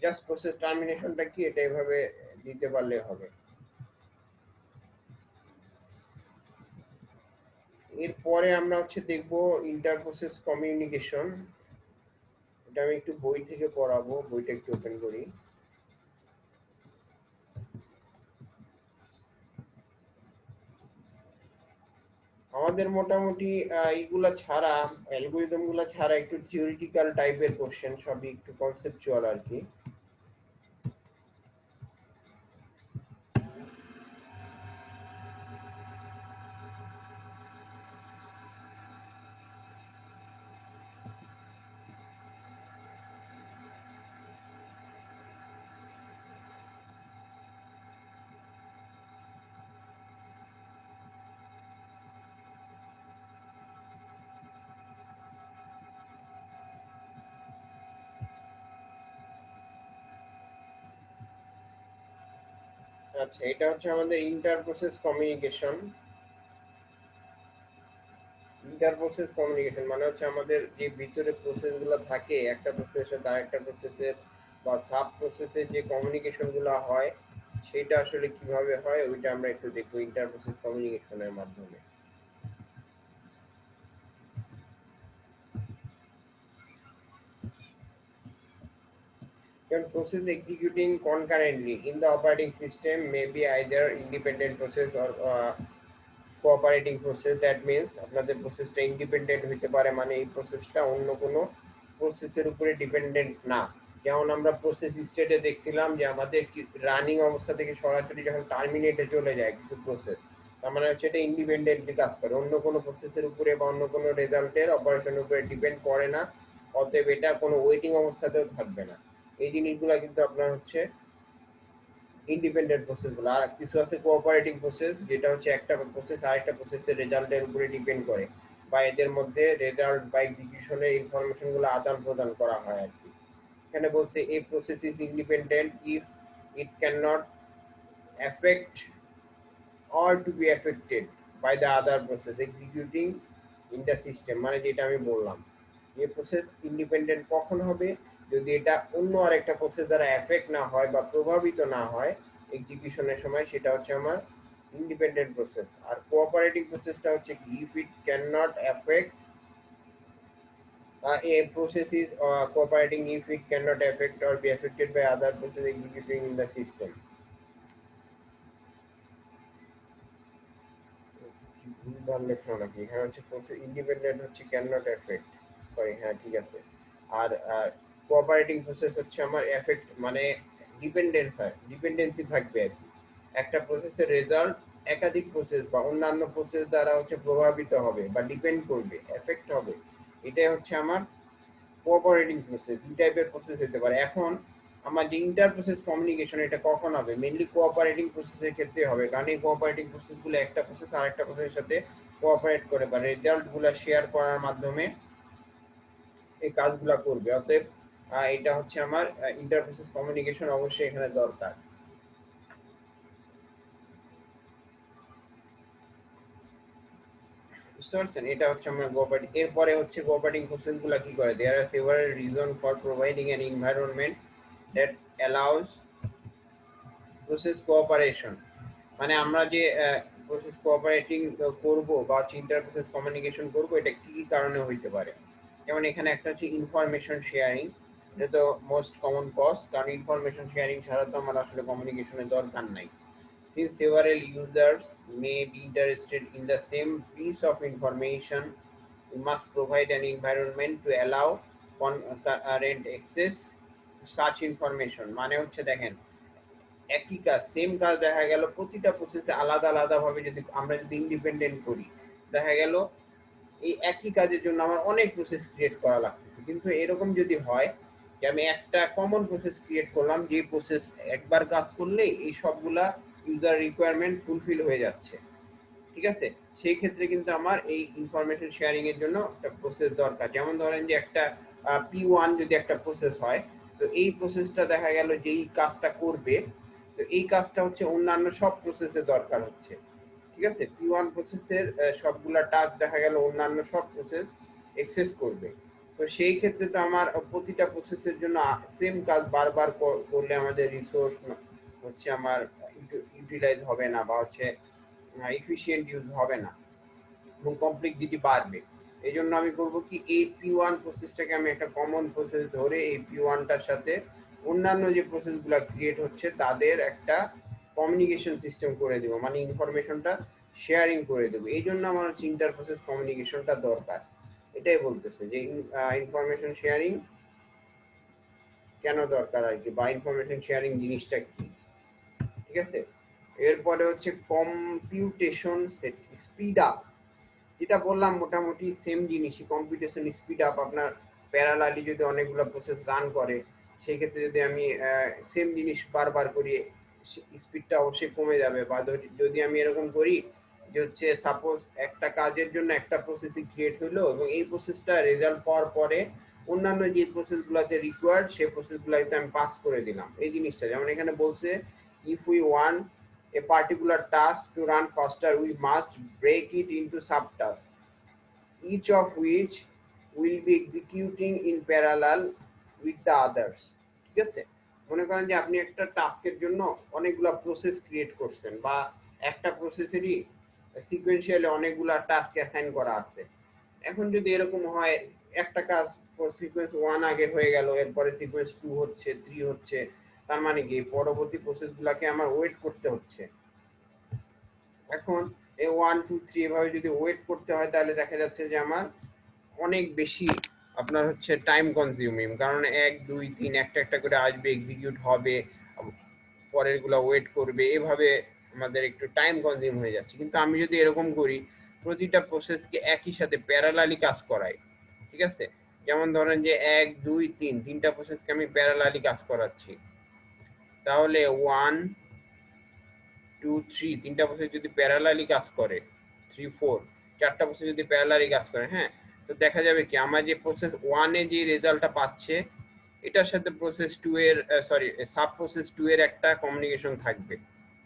জাস্ট প্রসেস টার্মিনেশনটা কি এটা এভাবে দিতে পারলে হবে। এরপরে আমরা হচ্ছে দেখব ইন্টার প্রসেস কমিউনিকেশন। এটা আমি একটু বই থেকে পড়াবো, বইটা একটু ওপেন করি। আমাদের মোটামুটি এইগুলা ছাড়া, অ্যালগরিদম গুলা ছাড়া একটু থিওরিটিক্যাল টাইপের কোশ্চেন, সবই একটু কনসেপচুয়াল আর কি। আচ্ছা, এটা হচ্ছে আমাদের inter process communication. Inter process communication মানে হচ্ছে আমাদের যে ভিতরে প্রসেস গুলো থাকে, একটা প্রসেসের সাথে আরেকটা প্রসেসের বা সাব প্রসেসের যে কমিউনিকেশন গুলো হয় সেটা আসলে কিভাবে হয় ওইটা আমরা একটু দেখবো ইন্টার প্রসেস কমিউনিকেশনের মাধ্যমে। When process executing concurrently in the operating system may be either independent process or cooperating process. That means আপনাদের প্রসেসটা ইন্ডিপেন্ডেন্ট হইতে পারে, মানে এই প্রসেসটা অন্য কোনো প্রসেসের উপরে ডিপেন্ডেন্ট না। যেমন আমরা প্রসেস স্টেটে দেখছিলাম যে আমাদের রানিং অবস্থা থেকে সরাসরি যখন টার্মিনেটে চলে যায় কিছু প্রসেস, তার মানে হচ্ছে এটা ইন্ডিপেন্ডেন্টলি কাজ করে, অন্য কোনো প্রসেসের উপরে বা অন্য কোনো রেজাল্টের অপারেশনের উপরে ডিপেন্ড করে না, অতএব এটা কোনো ওয়েটিং অবস্থাতেও থাকবে না। এই জিনিসগুলো কিন্তু আপনার হচ্ছে ইন্ডিপেন্ডেন্ট প্রসেস গুলো। আর কিছু আছে কোঅপারেটিং প্রসেস, যেটা হচ্ছে একটা প্রসেস আরেকটা প্রসেসের রেজাল্টের উপরে ডিপেন্ড করে, বা এদের মধ্যে রেজাল্ট বা এক্সিকিউশনের ইনফরমেশন গুলো আদান প্রদান করা হয় আর কি। এখানে বলছে a process is independent if it can not affect or to be affected by the other process executing in the system, মানে যেটা আমি বললাম এই প্রসেস ইন্ডিপেন্ডেন্ট কখন হবে, যদি এটা অন্য আরেকটা প্রসেস দ্বারা এফেক্ট না হয় বা প্রভাবিত না হয় এক্সিকিউশনের সময়, সেটা হচ্ছে আমার ইন্ডিপেন্ডেন্ট প্রসেস। আর কোঅপারেটিভ প্রসেসটা হচ্ছে কি, if it can not effect a process is cooperating if it cannot affect or be affected by other process executing in the system। এখানে হচ্ছে ইন্ডিপেন্ডেন্ট হচ্ছে ক্যান নট এফেক্ট, সরি হ্যাঁ ঠিক আছে। আর cooperating process হচ্ছে আমার এফেক্ট মানে dependence হয়, ডিপেন্ডেন্সি থাকবে আর কি। একটা প্রসেসের রেজাল্ট একাধিক প্রসেস বা অন্যান্য প্রসেস দ্বারা হচ্ছে প্রভাবিত হবে বা ডিপেন্ড করবে, এফেক্ট হবে, এটাই হচ্ছে আমার কোঅপারেটিং প্রসেস। দুই টাইপের প্রসেস হতে পারে। এখন আমার যে ইন্টার প্রসেস কমিউনিকেশন, এটা কখন হবে, মেইনলি কোঅপারেটিং প্রসেসের ক্ষেত্রে হবে, কারণ এই কোঅপারেটিং প্রসেসগুলো একটা প্রসেস আরেকটা প্রসেসের সাথে কোঅপারেট করে বা রেজাল্টগুলো শেয়ার করার মাধ্যমে এই কাজগুলো করবে। অতএব এটা হচ্ছে আমার ইন্টার প্রসেস কমিউনিকেশন অবশ্যই এখানে দরকার। বুঝতে পারছেন, এটা হচ্ছে আমরা কোঅপারেটিং। এরপরে হচ্ছে কোঅপারেটিং প্রসেসগুলো কি করে, there are several reason for providing an environment that allows process cooperation. মানে আমরা যে প্রসেস কোঅপারেটিং করব বা ইন্টার প্রসেস কমিউনিকেশন করব, এটা কি কি কারণে হইতে পারে। যেমন এখানে একটা হচ্ছে ইনফরমেশন শেয়ারিং, এটা তো মোস্ট কমন কজ, কারণ ইনফরমেশন শেয়ারিং ছাড়া তো আমার আসলে কমিউনিকেশনের দরকার নাই। Since several users may be interested in the same piece of information, we must provide an environment to allow concurrent access to such information। মানে হচ্ছে দেখেন, একই কাজ সেম কাজ দেখা গেল প্রতিটা প্রসেসে আলাদা আলাদা ভাবে যদি আমরা যদি ইন্ডিপেন্ডেন্ট করি, দেখা গেল এই একই কাজের জন্য আমার অনেক প্রসেস ক্রিয়েট করা লাগতেছে। কিন্তু এরকম যদি হয় যে আমি একটা কমন প্রসেস ক্রিয়েট করলাম, যে প্রসেস একবার কাজ করলে এই সবগুলা ইউজার রিকোয়ারমেন্ট ফুলফিল হয়ে যাচ্ছে, ঠিক আছে, সেই ক্ষেত্রে কিন্তু আমার এই ইনফরমেশন শেয়ারিং এর জন্য একটা প্রসেস দরকার। যেমন ধরেন যে একটা P1 যদি একটা প্রসেস হয়, তো এই প্রসেসটা দেখা গেল যে এই কাজটা করবে, তো এই কাজটা হচ্ছে অন্যান্য সব প্রসেসে দরকার হচ্ছে, ঠিক আছে। P1 প্রসেসের সবগুলা টাস্ক দেখা গেল অন্যান্য সব প্রসেস এক্সেস করবে। তো সেই ক্ষেত্রে তো আমার প্রতিটা প্রসেসের জন্য সেম কাজ বারবার করলে আমাদের রিসোর্স হচ্ছে আমার ইউটিলাইজ হবে না, বা হচ্ছে এফিশিয়েন্ট ইউজ হবে না এবং কমপ্লেক্সিটি বাড়বে। এই জন্য আমি করবো কি, এই P1 প্রসেসটাকে আমি একটা কমন প্রসেস ধরে এই P1টার সাথে অন্যান্য যে প্রসেসগুলো ক্রিয়েট হচ্ছে তাদের একটা কমিউনিকেশন সিস্টেম করে দেবো, মানে ইনফরমেশনটা শেয়ারিং করে দেবো। এই জন্য আমার হচ্ছে ইন্টার প্রসেস কমিউনিকেশনটা দরকার। এটাই বলতেছে যে ইনফরমেশন শেয়ারিং কেন দরকার আর কি, বা ইনফরমেশন শেয়ারিং জিনিসটা কি, ঠিক আছে। এরপরে হচ্ছে কম্পিউটেশন স্পিড আপ, যেটা বললাম মোটামুটি সেম জিনিসই। কম্পিউটেশন স্পিড আপ, আপনার প্যারালালি যদি অনেকগুলো প্রসেস রান করে, সেই ক্ষেত্রে যদি আমি সেম জিনিস বারবার করি, স্পিডটা অবশ্যই কমে যাবে। বা যদি আমি এরকম করি যে হচ্ছে সাপোজ একটা কাজের জন্য একটা প্রসেসই ক্রিয়েট হলো এবং এই প্রসেসটা রেজাল্ট পাওয়ার পরে অন্যান্য যে প্রসেসগুলোতে রিকোয়ার্ড সেই প্রসেসগুলোতে আমি পাস করে দিলাম, এই জিনিসটা। যেমন এখানে বলছে if we want a particular task to run faster, we must break it into subtasks, each of which will be executing in parallel with the others। ঠিক আছে, মনে করেন যে আপনি একটা টাস্কের জন্য অনেকগুলা প্রসেস ক্রিয়েট করছেন, বা একটা প্রসেসেরই সিকোয়েন্সিয়ালি অনেকগুলা টাস্ক অ্যাসাইন করা আছে। এখন যদি এরকম হয় একটা কাজ সিকোয়েন্স 1 আগে হয়ে গেল, এরপরে সিকোয়েন্স 2 হচ্ছে, 3 হচ্ছে, তার মানে কি পরবর্তী প্রসেসগুলোকে আমার ওয়েট করতে হচ্ছে। এখন এই 1 2 3 এভাবে যদি ওয়েট করতে হয়, তাহলে দেখা যাচ্ছে যে আমার অনেক বেশি আপনার হচ্ছে টাইম কনজিউমিং, কারণ 1 2 3 একটা একটা করে আসবে, এক্সিকিউট হবে, পরের গুলা ওয়েট করবে, এভাবে আমাদের একটু টাইম কনজিউম হয়ে যাচ্ছে। কিন্তু আমি যদি এরকম করি, প্রতিটা প্রসেসকে একই সাথে প্যারালালি কাজ করাই, ঠিক আছে, যেমন ধরেন যে 1 2 3 তিনটা প্রসেসকে আমি প্যারালালি কাজ করাচ্ছি, তাহলে 1 2 3 তিনটা প্রসেস যদি প্যারালালি কাজ করে, 3 4 চারটা প্রসেস যদি প্যারালালি কাজ করে, হ্যাঁ, তো দেখা যাবে কি আমার যে প্রসেস 1 এ যে রেজাল্টটা পাচ্ছে এটার সাথে প্রসেস 2 এর সাব প্রসেস 2 এর একটা কমিউনিকেশন থাকবে,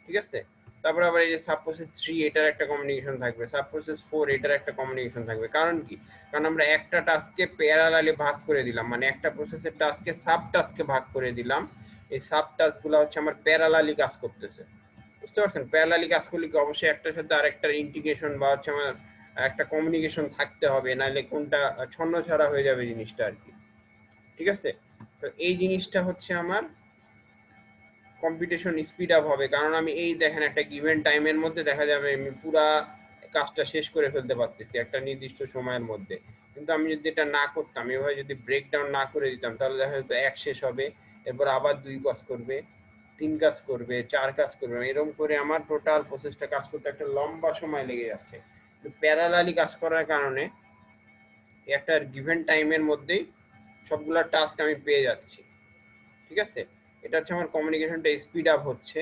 ঠিক আছে। তারপরে আবার এই যে সাব প্রসেস 3 এটার একটা কমিউনিকেশন থাকবে, সাব প্রসেস 4 এটার একটা কমিউনিকেশন থাকবে। কারণ কি? কারণ আমরা একটা টাস্ককে প্যারালালি ভাগ করে দিলাম, মানে একটা প্রসেসের টাস্ককে সাব টাস্কে ভাগ করে দিলাম। এই সাব টাস্কগুলো হচ্ছে আমার প্যারালালি কাজ করতেছে, বুঝতে পারছেন? প্যারালালি কাজ করলে কি অবশ্যই একটার সাথে আরেকটার ইন্টিগ্রেশন বা হচ্ছে আমার একটা কমিউনিকেশন থাকতে হবে, নাহলে কোনটা ছন্নছাড়া হয়ে যাবে জিনিসটা আর কি, ঠিক আছে। তো এই জিনিসটা হচ্ছে আমার কম্পিটিশন স্পিড আপ হবে, কারণ আমি এই দেখেন একটা গিভেন টাইমের মধ্যে দেখা যাবে আমি পুরা কাজটা শেষ করে ফেলতে পারতেছি একটা নির্দিষ্ট সময়ের মধ্যে। কিন্তু আমি যদি এটা না করতাম, এভাবে যদি ব্রেকডাউন না করে দিতাম, তাহলে দেখা যেত 1 শেষ হবে, এরপর আবার 2 কাজ করবে, 3 কাজ করবে, 4 কাজ করবে, এরকম করে আমার টোটাল প্রসেসটা কাজ করতে একটা লম্বা সময় লেগে যাচ্ছে। প্যারালালি কাজ করার কারণে একটা গিভেন টাইমের মধ্যেই সবগুলা টাস্ক আমি পেয়ে যাচ্ছি, ঠিক আছে। এটা হচ্ছে আমার কমিউনিকেশনটা স্পিড আপ হচ্ছে।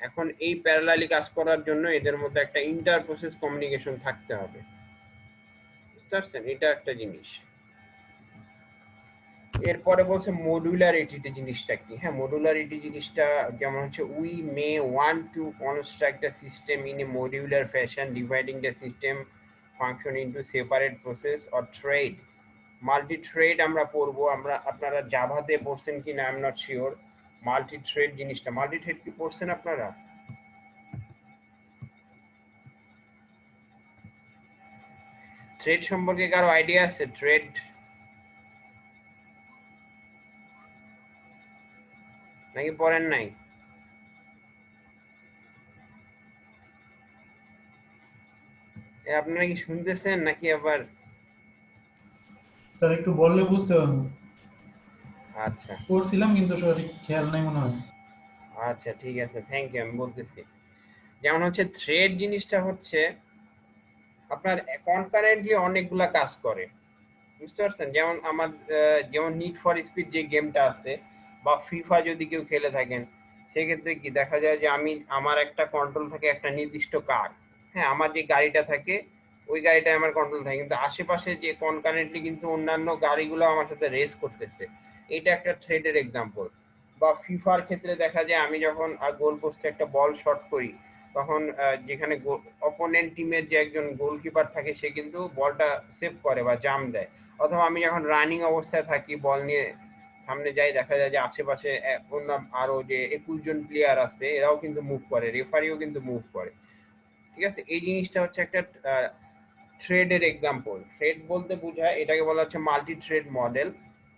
এখন এই প্যারালালি কাজ করার জন্য এদের মধ্যে একটা ইন্টার প্রসেস কমিউনিকেশন থাকতে হবে, বুঝতে পারছেন? এটা একটা জিনিস। এরপরে বলছে মডুলারিটি জিনিসটা কি। হ্যাঁ, মডুলারিটি জিনিসটা যেমন হচ্ছে we may want to construct a system in a modular fashion dividing the system function into separate process or thread. Multi thread আমরা পড়বো, আমরা আপনারা জাভাতে পড়ছেন কিনা I am not sure. Multi thread জিনিসটা, মাল্টি থ্রেড কি পড়ছেন আপনারা? থ্রেড সম্পর্কে কারো আইডিয়া আছে? থ্রেড নাকি পড়েন নাই? আপনারা কি শুনতেছেন নাকি আবার? স্যার একটু বললে বুঝতে পারবো। আচ্ছা পড়ছিলাম কিন্তু সঠিক খেয়াল নাই মনে হয়। আচ্ছা, ঠিক আছে, থ্যাংক ইউ, আমি বলতেছি। যেমন হচ্ছে থ্রেড জিনিসটা হচ্ছে আপনার কনকারেন্টলি অনেকগুলা কাজ করে, বুঝতে পারছেন? যেমন আমার যেমন নিড ফর স্পিড যে গেমটা আছে, বা ফিফা যদি কেউ খেলে থাকেন, সেক্ষেত্রে কি দেখা যায় যে আমি আমার একটা কন্ট্রোল থাকে একটা নির্দিষ্ট কার, হ্যাঁ, আমার যে গাড়িটা থাকে ওই গাড়িটায় আমার কন্ট্রোল থাকে, কিন্তু আশেপাশে যে কনকারেন্টলি কিন্তু অন্যান্য গাড়িগুলো আমার সাথে রেস করতেছে, এটা একটা থ্রেডের এক্সাম্পল। বা ফিফার ক্ষেত্রে দেখা যায় আমি যখন গোল পোস্টে একটা বল শট করি, তখন যেখানে অপোনেন্ট টিমের যে একজন গোলকিপার থাকে সে কিন্তু বলটা সেভ করে বা জাম্প দেয়। অথবা আমি যখন রানিং অবস্থায় থাকি বল নিয়ে সামনে যাই, দেখা যায় যে আশেপাশে অন্য আরো যে 21 জন প্লেয়ার আছে এরাও কিন্তু মুভ করে, রেফারিও কিন্তু মুভ করে, ঠিক আছে। এই জিনিসটা হচ্ছে একটা থ্রেডের এক্সাম্পল। থ্রেড বলতে বোঝায়, এটাকে বলা হচ্ছে মাল্টি থ্রেড মডেল।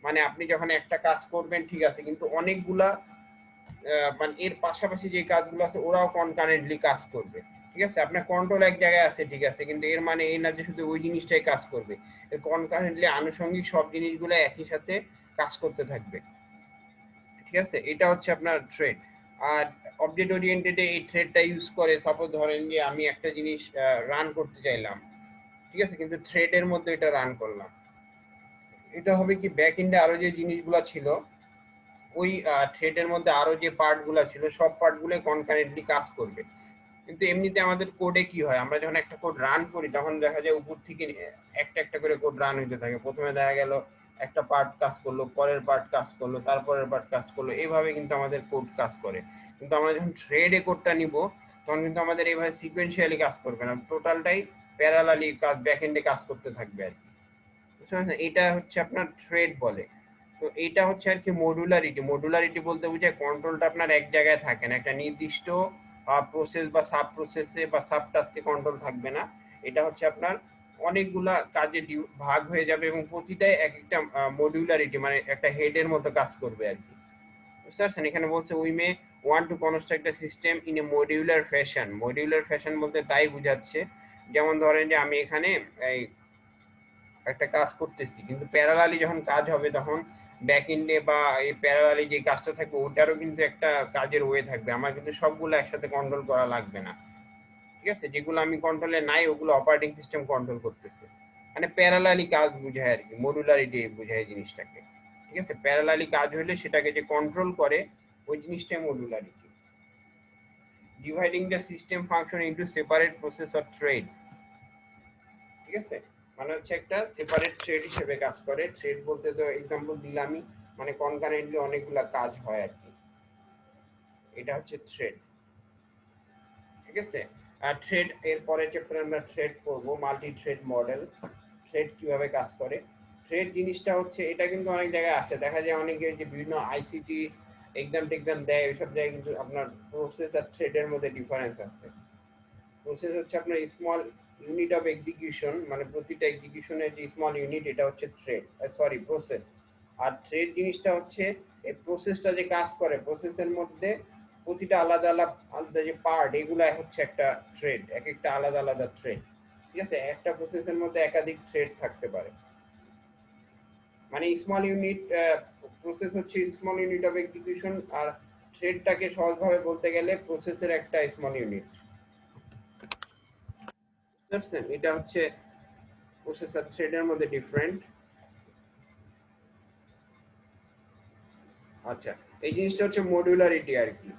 মানে আপনি যখন একটা কাজ করবেন ঠিক আছে, কিন্তু অনেকগুলা মানে এর পাশাপাশি যে কাজগুলো আছে ওরাও কনকারেন্টলি কাজ করবে, ঠিক আছে। আপনার কন্ট্রোল এক জায়গায় আছে ঠিক আছে, কিন্তু এর মানে এই না যে শুধু ওই জিনিসটাই কাজ করবে, এর কনকারেন্টলি আনুষঙ্গিক সব জিনিসগুলো একই সাথে কাজ করতে থাকবে, ঠিক আছে। এটা হচ্ছে আপনার থ্রেড। আর অবজেক্ট ওরিয়েন্টেডে এই থ্রেডটা ইউজ করে, সাপোজ ধরেন যে আমি একটা জিনিস রান করতে চাইলাম, ঠিক আছে, কিন্তু থ্রেডের মধ্যে এটা রান করলাম, এটা হবে কি ব্যাক এন্ডে আরো যে জিনিসগুলো ছিল ওই থ্রেডের মধ্যে আরো যে পার্টগুলো ছিল সব পার্টগুলো কনকারেন্টলি কাজ করবে। কিন্তু এমনিতে আমাদের কোডে কি হয়, আমরা যখন একটা কোড রান করি তখন দেখা যায় উপর থেকে একটা একটা করে কোড রান হইতে থাকে। প্রথমে দেখা গেল একটা পার্ট কাজ করলো, পরের পার্ট কাজ করলো, তারপরের পার্ট কাজ করলো, এইভাবে কিন্তু আমাদের কোড কাজ করে। কিন্তু আমরা যখন থ্রেডে কোডটা নিব তখন কিন্তু আমাদের এইভাবে সিকোয়েন্সিয়ালি কাজ করবে না, টোটালটাই প্যারালালি কাজ ব্যাক এন্ডে কাজ করতে থাকবে আর কি, বুঝতে পারছেন? এটা হচ্ছে আপনার থ্রেড বলে। তো এটা হচ্ছে আর কি মডুলারিটি। মডুলারিটি বলতে বোঝায় কন্ট্রোলটা আপনার এক জায়গায় থাকে না, একটা নির্দিষ্ট প্রসেস বা সাব প্রসেসে বা সাব টাস্কে কন্ট্রোল থাকবে না। এটা হচ্ছে আপনার অনেকগুলা কাজে ভাগ হয়ে যাবে এবং প্রতিটাই এক একটা মডুলারিটি মানে একটা হেডের মতো কাজ করবে আর কি, বুঝতে পারছেন? এখানে বলছে we may want to construct a system in a modular fashion. Modular fashion বলতে তাই বোঝাচ্ছে, যেমন ধরেন যে আমি এখানে এই একটা কাজ করতেছি, কিন্তু প্যারালালি যখন কাজ হবে তখন ব্যাক এন্ডে বা এই প্যারালালি যে কাজটা থাকবে ওটারও কিন্তু একটা কাজের ওয়ে থাকবে। আমার কিন্তু সবগুলো একসাথে কন্ট্রোল করা লাগবে না। ঠিক আছে, যেগুলো আমি কন্ট্রোলে নাই ওগুলো অপারেটিং সিস্টেম কন্ট্রোল করতেছে। মানে প্যারালালি কাজ বুঝায় আর কি, মডুলারিটি বুঝায় জিনিসটাকে। ঠিক আছে, প্যারালালি কাজ হলে সেটাকে যে কন্ট্রোল করে ওই জিনিসটাই modularity. Dividing the system function into separate process or thread. ঠিক আছে, মানে হচ্ছে একটা সেপারেট থ্রেড হিসেবে কাজ করে। থ্রেড বলতে তো এক্সাম্পল দিলামই, মানে কনকারেন্টলি অনেকগুলা কাজ হয় আর কি, এটা হচ্ছে থ্রেড। ঠিক আছে, আর থ্রেড এর পরের চ্যাপ্টারে আমরা থ্রেড করব, মাল্টি থ্রেড মডেল, থ্রেড কিভাবে কাজ করে। থ্রেড জিনিসটা হচ্ছে, এটা কিন্তু অনেক জায়গায় আসে, দেখা যায় অনেকে যে বিভিন্ন আইসিটি এক্সাম টেক্সাম দেয় ওইসব জায়গায় কিন্তু আপনার প্রসেস আর থ্রেডের মধ্যে ডিফারেন্স আছে। প্রসেস হচ্ছে আপনার স্মল ইউনিট অফ এক্সিকিউশন, মানে প্রতিটা এক্সিকিউশনের যে স্মল ইউনিট এটা হচ্ছে থ্রেড, সরি প্রসেস। আর থ্রেড জিনিসটা হচ্ছে এই প্রসেসটা যে কাজ করে, প্রসেসের মধ্যে প্রতিটা আলাদা আলাদা আলাদা যে পার্ট এগুলা হচ্ছে একটা থ্রেড, এক একটা আলাদা আলাদা থ্রেড। ঠিক আছে, একটা প্রসেসের মধ্যে একাধিক থ্রেড থাকতে পারে। মানে স্মল ইউনিট, প্রসেস হচ্ছে স্মল ইউনিট অফ এক্সিকিউশন, আর থ্রেডটাকে সহজভাবে বলতে গেলে প্রসেসের একটা স্মল ইউনিট। বুঝছেন, এটা হচ্ছে প্রসেস আর থ্রেডের মধ্যে ডিফারেন্ট। আচ্ছা, এই জিনিসটা হচ্ছে মডুলারিটি আর কি।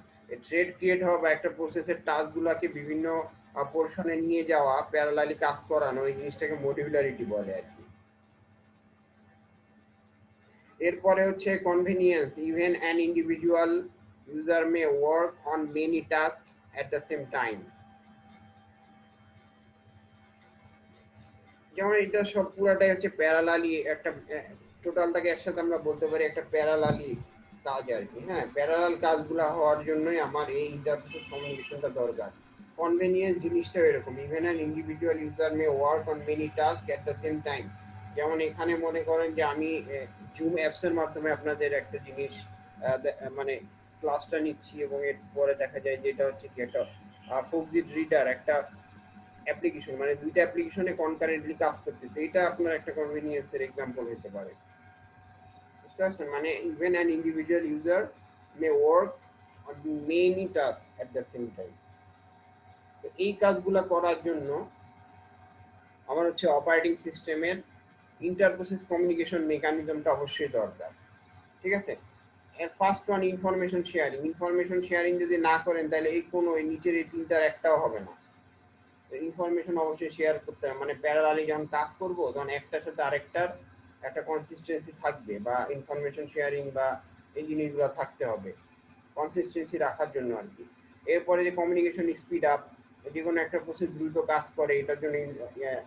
থ্রেড ক্রিয়েট হওয়া বা একটা প্রসেসের টাস্কগুলোকে বিভিন্ন পোর্শনে নিয়ে যাওয়া, প্যারালালি কাজ করানো, এই জিনিসটাকে মডুলারিটি বলে আর কি। এরপরে হচ্ছে convenience, even an individual user May work on many task at the same time. যেমন এটা সব পুরাটাই হচ্ছে প্যারালালি একটা, টোটালটাকে একসাথে আমরা বলতে পারি একটা প্যারালালি কাজ আর কি। হ্যাঁ, প্যারালাল কাজগুলো হওয়ার জন্যই আমার এই ইন্টারফেস কমিউনিকেশনটা দরকার। কনভেনিয়েন্স জিনিসটাও এরকম, even an individual user May work on many task at the same time. যেমন এখানে মনে করেন যে আমি জুম অ্যাপস এর মাধ্যমে আপনাদের একটা জিনিস মানে ক্লাসটা নিচ্ছি, এবং এরপরে দেখা যায় যে এটা হচ্ছে কি একটা ফোকজিট রিডার, একটা অ্যাপ্লিকেশন, মানে দুইটা অ্যাপ্লিকেশনে কনকারেন্টলি কাজ করতেছে, এটা আপনার একটা কনভেনিয়েন্সের এক্সাম্পল হতে পারে। বুঝতে পারছেন, মানে even an individual user May work on many task at the same time. তো এই কাজগুলো করার জন্য আমার হচ্ছে অপারেটিং সিস্টেমের ইন্টারপ্রসেস কমিউনিকেশন মেকানিজমটা অবশ্যই দরকার। ঠিক আছে, এর first one information sharing. Information sharing যদি না করেন তাহলে এই কোনো এই নিচের এই তিনটার একটাও হবে না। ইনফরমেশন অবশ্যই শেয়ার করতে হবে, মানে প্যারালালি যখন কাজ করব তখন একটার সাথে আরেকটার একটা কনসিস্টেন্সি থাকবে, বা ইনফরমেশন শেয়ারিং বা এই জিনিসগুলো থাকতে হবে কনসিস্টেন্সি রাখার জন্য আর কি। এরপরে যে কমিউনিকেশন স্পিড আপ, যে কোনো একটা প্রসেস দ্রুত কাজ করে এটার জন্য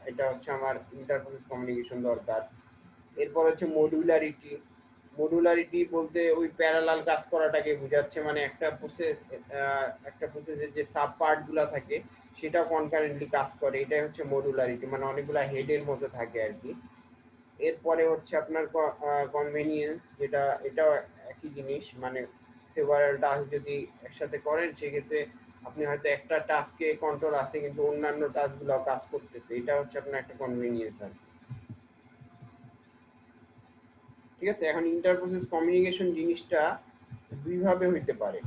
এটা হচ্ছে আমার ইন্টারপ্রসেস কমিউনিকেশন দরকার। এরপর হচ্ছে মডুলারিটি। মডুলারিটি বলতে ওই প্যারালাল কাজ করাটাকে বোঝাচ্ছে, মানে একটা প্রসেসের যে সাব পার্ট গুলা থাকে সেটা কনকারেন্টলি কাজ করে, এটাই হচ্ছে মডুলারিটি, মানে অনেকগুলা হেডের মধ্যে থাকে আর কি। এরপরে হচ্ছে আপনার কনভেনিয়েন্স, যেটা এটাও একই জিনিস, মানে সেভারাল টাস্ক যদি একসাথে করেন সেক্ষেত্রে আপনি হয়তো একটা টাস্কে কন্ট্রোল আছে কিন্তু অন্যান্য টাস্কগুলো কাজ করতেছে, এটা হচ্ছে আপনার একটা কনভেনিয়েন্স আর কি। ঠিক আছে, এখন ইন্টারপ্রসেস কমিউনিকেশন জিনিসটা দুইভাবে হইতে পারে।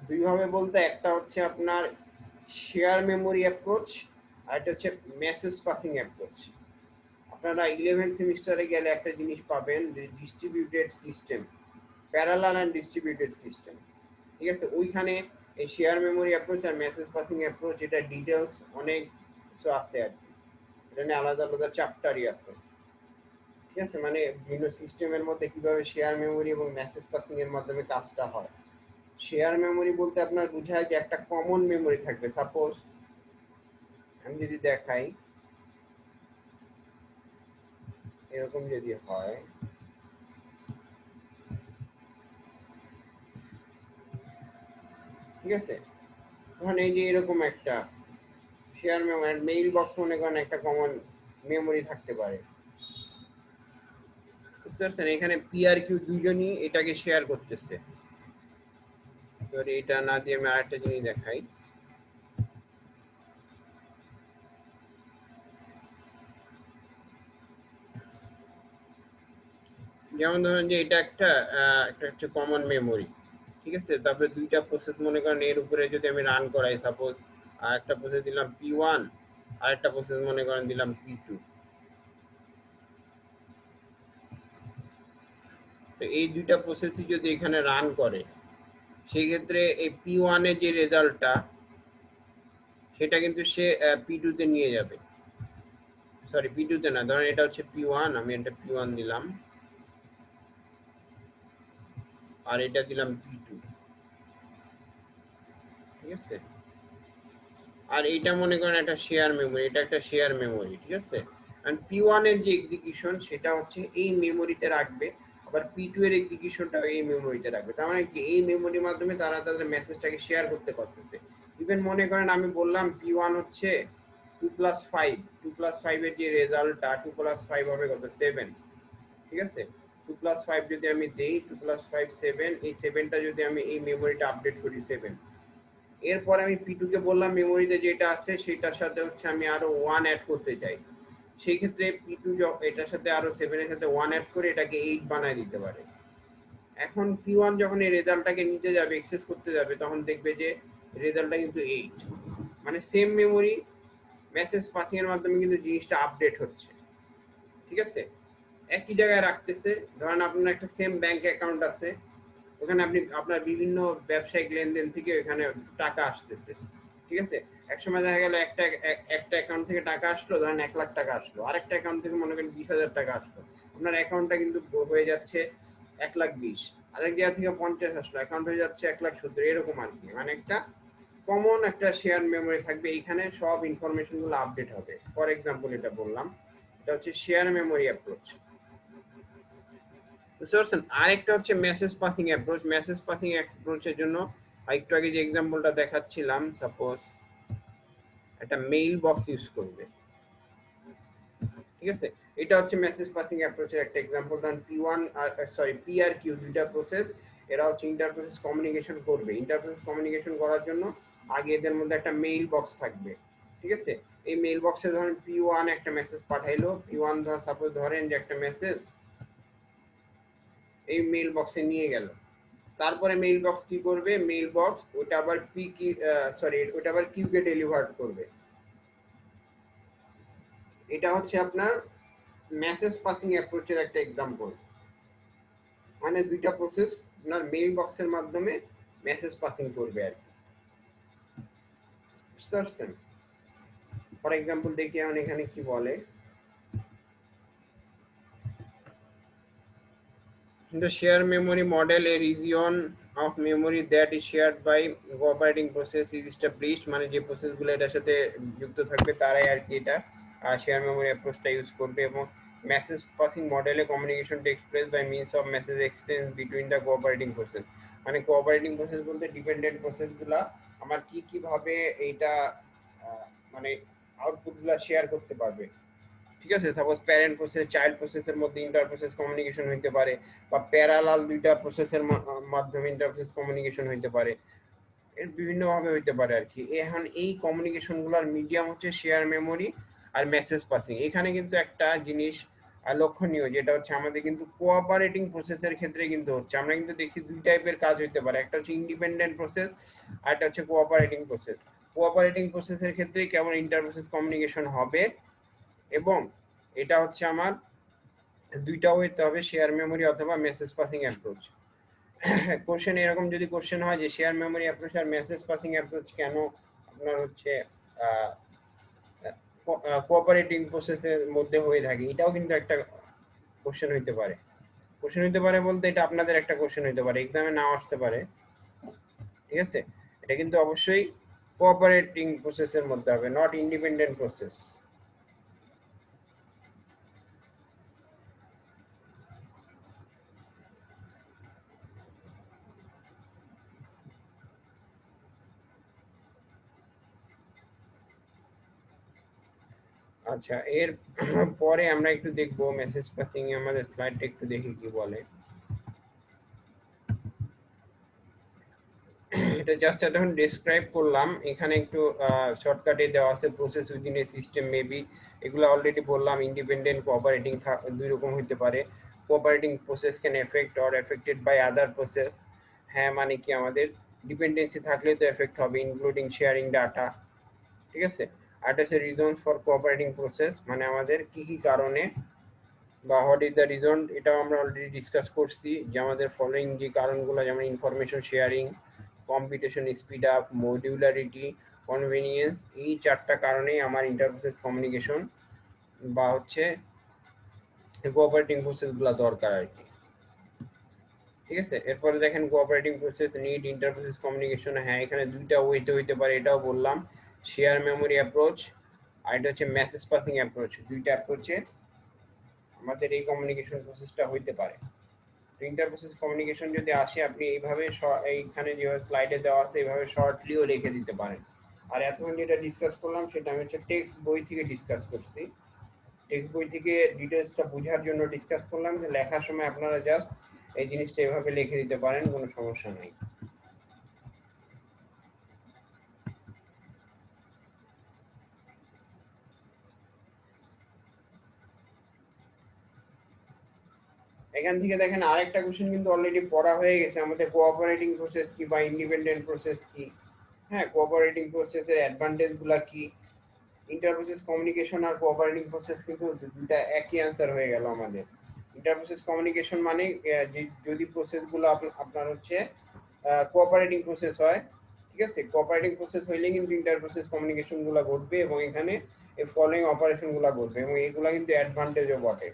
দুইভাবে বলতে একটা হচ্ছে আপনার শেয়ার মেমোরি অ্যাপ্রোচ, আর একটা হচ্ছে মেসেজ পাসিং অ্যাপ্রোচ। আপনারা 11 সেমিস্টারে গেলে একটা জিনিস পাবেন যে distributed system, parallel and distributed system. ঠিক আছে, ওইখানে এই শেয়ার মেমোরি অ্যাপ্রোচ আর মেসেজ পাসিং অ্যাপ্রোচ এটা ডিটেলস অনেক কিছু আছে আর কি, এটা নিয়ে আলাদা আলাদা চ্যাপ্টারই আছে। ঠিক আছে, মানে বিভিন্ন সিস্টেমের মধ্যে কিভাবে শেয়ার মেমোরি এবং মেসেজ পাসিং এর মাধ্যমে কাজটা হয়। শেয়ার মেমোরি বলতে আপনার বোঝায় যে একটা কমন মেমোরি থাকবে। সাপোজ আমি যদি দেখাই, এরকম যদি হয়, ঠিক আছে, তখন এই যে এরকম একটা শেয়ার মেমোরি, মেইল বক্স মনে করেন একটা কমন মেমোরি থাকতে পারে। বুঝতে পারছেন, এখানে পি আর কিউ দুইজনই এটাকে শেয়ার করতেছে। এটা না দিয়ে আমি আরেকটা জিনিস দেখাই। যেমন ধরেন যে এটা একটা হচ্ছে কমন মেমোরি, ঠিক আছে। তারপরে দুইটা প্রসেস মনে করেন এর উপরে যদি আমি রান করাই, সাপোজ একটা প্রসেস দিলাম P1 আর একটা প্রসেস মনে করেন দিলাম P2। তো এই দুইটা প্রসেসই যদি এখানে রান করে, সেই ক্ষেত্রে এই P1 এর যে রেজাল্টটা সেটা কিন্তু সে P2 তে নিয়ে যাবে। সরি, P2 তে না, ধরেন এটা হচ্ছে P1, আমি এটা P1 দিলাম আর এটা দিলাম P2, ঠিক আছে। আর এইটা মনে করেন একটা শেয়ার মেমোরি, এটা একটা শেয়ার মেমোরি, ঠিক আছে। আর P1 এর যে এক্সিকিউশন সেটা হচ্ছে এই মেমোরিতে রাখবে, আবার P2 এর এক্সিকিউশনটা এই মেমোরিতে রাখবে। তার মানে কি, এই মেমোরির মাধ্যমে তারা তাদের মেসেজটাকে শেয়ার করতে পারতেছে। ইভেন মনে করেন আমি বললাম P1 হচ্ছে 2+5, 2+5 এর যে রেজাল্টটা 2+5 হবে কত, 7, ঠিক আছে। 2+5 যদি আমি দেই, 2+5 7, এই 7টা যদি আমি এই মেমোরিটা আপডেট করি 7, এরপর আমি P2 কে বললাম মেমোরিতে যেটা আছে সেটার সাথে হচ্ছে আমি আরো 1 অ্যাড করতে চাই, সেই ক্ষেত্রে P2 এটার সাথে আরো 7 এর সাথে 1 অ্যাড করে এটাকে 8 বানায় দিতে পারে। এখন P1 যখন এই রেজাল্টটাকে নিতে যাবে, অ্যাক্সেস করতে যাবে, তখন দেখবে যে রেজাল্টটা কিন্তু 8, মানে সেম মেমোরি মেসেজ পাসিং এর মাধ্যমে কিন্তু জিনিসটা আপডেট হচ্ছে, ঠিক আছে। একই জায়গায় রাখতেছে। ধরেন আপনার একটা সেম ব্যাংক অ্যাকাউন্ট আছে, ওখানে আপনি আপনার বিভিন্ন ব্যবসায়িক লেনদেন থেকে এখানে টাকা আসতেছে, ঠিক আছে। একসময় দেখা গেল একটা অ্যাকাউন্ট থেকে টাকা আসলো, ধরেন 1 লাখ টাকা আসলো, আরেকটা অ্যাকাউন্ট থেকে মনে করেন 20,000 টাকা আসলো, আপনার অ্যাকাউন্টটা কিন্তু হয়ে যাচ্ছে 1,20,000। আরেক জায়গা থেকে 50 আসলো, অ্যাকাউন্ট হয়ে যাচ্ছে 1,70,000, এরকম আর কি। মানে একটা কমন একটা শেয়ার মেমোরি থাকবে, এইখানে সব ইনফরমেশন গুলো আপডেট হবে। ফর এক্সাম্পল এটা বললাম, এটা হচ্ছে শেয়ার মেমোরি অ্যাপ্রোচ, বুঝতে পারছেন। আরেকটা হচ্ছে message passing approach. Message passing অ্যাপ্রোচের জন্য একটু আগে যে এক্সাম্পলটা দেখাচ্ছিলাম, সাপোজ একটা মেইল বক্স ইউজ করবে, ঠিক আছে। এটা হচ্ছে মেসেজ পাসিং অ্যাপ্রোচের একটা এক্সাম্পল। কারণ P1 আর P আর Q দুইটা প্রসেস, এরা হচ্ছে ইন্টার প্রসেস কমিউনিকেশন করবে। ইন্টার প্রসেস কমিউনিকেশন করার জন্য আগে এদের মধ্যে একটা মেইল বক্স থাকবে, ঠিক আছে। এই মেইল বক্সে ধরেন P1 একটা মেসেজ পাঠাইলো, P1 সাপোজ ধরেন যে একটা মেসেজ এই মেইল বক্সে নিয়ে গেল, তারপরে মেইল বক্স কি করবে, মেইল বক্স ওটা আবার ওটা আবার কিউ কে ডেলিভার করবে। এটা হচ্ছে আপনার মেসেজ পাসিং অ্যাপ্রোচের একটা এক্সাম্পল। মানে দুইটা প্রসেস আপনার মেইল বক্সের মাধ্যমে মেসেজ পাসিং করবে আর কি, বুঝতে পারছেন। ফর এক্সাম্পল দেখি এখন এখানে কি বলে। The share memory model, a region of memory that is shared by cooperating process is established, মানে যে প্রসেস গুলো এটার সাথে যুক্ত থাকবে তারাই আর কি এটা শেয়ার মেমোরি অ্যাপ্রোচটা ইউজ করবে। এবং মেসেজ পাসিং মডেলে communication takes place by means of message exchange between the cooperating process. মানে কোঅপারেটিং প্রসেস বলতে ডিপেন্ডেন্ট প্রসেস গুলা আমার কি ভাবে এইটা মানে আউটপুট গুলা শেয়ার করতে পারবে, ঠিক আছে। সাপোজ প্যারেন্ট প্রসেস চাইল্ড প্রসেসের মধ্যে ইন্টার প্রসেস কমিউনিকেশন হইতে পারে, বা প্যারালাল দুইটা প্রসেসের মাধ্যমে ইন্টার প্রসেস কমিউনিকেশন হইতে পারে, এর বিভিন্ন ভাবে হইতে পারে আর কি। এখন এই কমিউনিকেশন গুলার মিডিয়াম হচ্ছে শেয়ার মেমোরি আর মেসেজ পাসিং। এখানে কিন্তু একটা জিনিস লক্ষণীয়, যেটা হচ্ছে আমাদের কিন্তু কোঅপারেটিং প্রসেসের ক্ষেত্রে কিন্তু হচ্ছে, আমরা কিন্তু দেখি দুই টাইপের কাজ হইতে পারে, একটা হচ্ছে ইন্ডিপেন্ডেন্ট প্রসেস আর একটা হচ্ছে কোঅপারেটিং প্রসেস। কোঅপারেটিং প্রসেসের ক্ষেত্রে কেবল ইন্টার প্রসেস কমিউনিকেশন হবে, এবং এটা হচ্ছে আমার দুইটা হইতে হবে, শেয়ার মেমোরি অথবা মেসেজ পাসিং অ্যাপ্রোচ। কোশ্চেন এরকম যদি কোশ্চেন হয় যে শেয়ার মেমোরি অ্যাপ্রোচ আর মেসেজ পাসিং অ্যাপ্রোচ কেন আপনার হচ্ছে কোঅপারেটিং প্রসেসের মধ্যে হয়ে থাকে, এটাও কিন্তু একটা কোশ্চেন হইতে পারে। কোশ্চেন হইতে পারে বলতে এটা আপনাদের একটা কোশ্চেন হইতে পারে, এক্সামে নাও আসতে পারে, ঠিক আছে। এটা কিন্তু অবশ্যই কোঅপারেটিং প্রসেসের মধ্যে হবে, নট ইন্ডিপেন্ডেন্ট প্রসেস। আচ্ছা, এর পরে আমরা একটু দেখবো মেসেজ পাসিং এ আমাদের স্লাইডটা একটু দেখি কি বলে। এটা জাস্ট এখন ডেসক্রাইব করলাম, এখানে একটু শর্টকাটে দেওয়া আছে process within a system maybe, এগুলো অলরেডি বললাম। ইন্ডিপেন্ডেন্ট কোঅপারেটিং দুই রকম হতে পারে। Cooperating process can affect or affected by other process. হ্যাঁ মানে কি আমাদের ডিপেন্ডেন্সি থাকলে তো এফেক্ট হবে, ইনক্লুডিং শেয়ারিং ডাটা। ঠিক আছে, আর হচ্ছে রিজনস ফর কোঅপারেটিং প্রসেস, মানে আমাদের কি কি কারণে বা হোয়াট ইজ দ্য রিজন, এটাও আমরা অলরেডি ডিসকাস করছি যে আমাদের ফলোইং যে কারণগুলো, যেমন information sharing, computation, speed up, modularity, convenience, এই চারটা কারণেই আমার ইন্টারপ্রসেস কমিউনিকেশন বা হচ্ছে কোঅপারেটিং প্রসেসগুলো দরকার আর কি। ঠিক আছে, এরপরে দেখেন কোঅপারেটিং প্রসেস নিড ইন্টারপ্রসেস কমিউনিকেশন। হ্যাঁ এখানে দুইটা ওয়েতে হইতে পারে, এটাও বললাম, শেয়ার মেমোরি অ্যাপ্রোচ আর এটা হচ্ছে মেসেজ পাসিং অ্যাপ্রোচ। দুইটা অ্যাপ্রোচে আমাদের এই কমিউনিকেশন প্রসেসটা হইতে পারে। ইন্টারপ্রসেস কমিউনিকেশন যদি আসে, আপনি এইভাবে এইখানে যেভাবে স্লাইডে দেওয়া আছে এইভাবে শর্টলিও লিখে দিতে পারেন। আর এতক্ষণ যেটা ডিসকাস করলাম সেটা আমি হচ্ছে টেক্সট বই থেকে ডিসকাস করছি। টেক্সট বই থেকে ডিটেলসটা বোঝার জন্য ডিসকাস করলাম, যে লেখার সময় আপনারা জাস্ট এই জিনিসটা এভাবে লিখে দিতে পারেন, কোনো সমস্যা নাই। এখান থেকে দেখেন আরেকটা কোশ্চেন কিন্তু অলরেডি পড়া হয়ে গেছে আমাদের, কোঅপারেটিং প্রসেস কি বা ইন্ডিপেন্ডেন্ট প্রসেস কি। হ্যাঁ, কোঅপারেটিং প্রসেসের অ্যাডভান্টেজ গুলা কি। ইন্টারপ্রসেস কমিউনিকেশন আর কোঅপারেটিং প্রসেস কিন্তু দুটা একই অ্যান্সার হয়ে গেল আমাদের। ইন্টারপ্রসেস কমিউনিকেশন মানে যদি প্রসেসগুলো আপনার হচ্ছে কোঅপারেটিং প্রসেস হয়, ঠিক আছে, কোঅপারেটিং প্রসেস হইলে কিন্তু ইন্টারপ্রসেস কমিউনিকেশন গুলো ঘটবে এবং এখানে এই ফলোইং অপারেশন গুলো ঘটবে এবং এগুলা কিন্তু অ্যাডভান্টেজও বটে।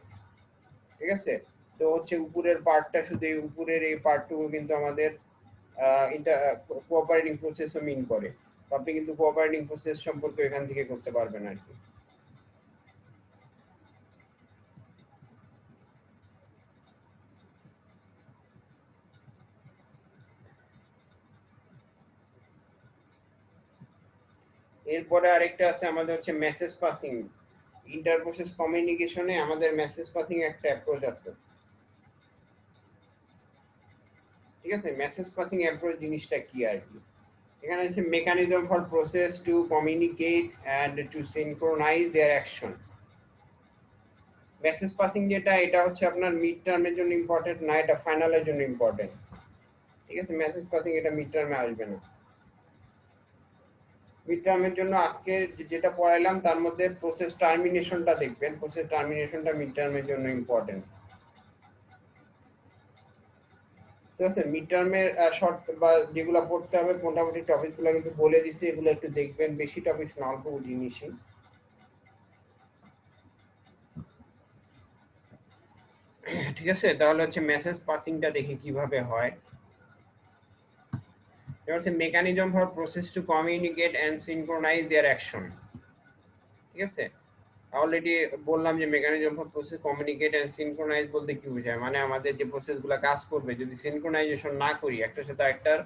ঠিক আছে, তো হচ্ছে উপরের পার্টটা, শুধু এই উপরের এই পার্টটুকু কিন্তু আমাদের কোঅপারেটিং প্রসেসও মিন করে। তো আপনি কিন্তু কোঅপারেটিং প্রসেস সম্পর্কে এখান থেকে করতে পারবেন আর কি। এরপরে আরেকটা আছে আমাদের হচ্ছে মেসেজ পাসিং। ইন্টারপ্রসেস কমিউনিকেশনে আমাদের মেসেজ পাসিং একটা অ্যাপ্রোচ আছে। ঠিক আছে, মেসেজ পাসিং অ্যাপ্রোচ জিনিসটা কি আর কি। এখানে হচ্ছে mechanism for process to communicate and to synchronize their action. Message passing যেটা, এটা হচ্ছে আপনার মিড টার্মের জন্য ইম্পর্টেন্ট না, এটা ফাইনালের জন্য ইম্পর্টেন্ট। ঠিক আছে, মেসেজ পাসিং এটা মিড টার্মে আসবে না। মিড টার্মের জন্য আজকে যেটা পড়াইলাম তার মধ্যে প্রসেস টার্মিনেশনটা দেখবেন, প্রসেস টার্মিনেশনটা মিড টার্মের জন্য ইম্পর্টেন্ট। ঠিক আছে, মিড টার্মের শর্ট বা যেগুলো পড়তে হবে মোটামুটি টপিকগুলো কিন্তু বলে দিছি, এগুলো একটু দেখবেন, বেশি টপিক না, অল্প জিনিসই। ঠিক আছে, তাহলে হচ্ছে মেসেজ পাসিংটা দেখি কিভাবে হয়। এটা হচ্ছে mechanism for process to communicate and synchronize their action. ঠিক আছে, অলরেডি বললাম যে mechanism for process communicate and synchronize বলতে কি বোঝায়, মানে আমাদের যে প্রসেসগুলো কাজ করবে যদি সিনক্রোনাইজেশন না করি, একটার সাথে একটার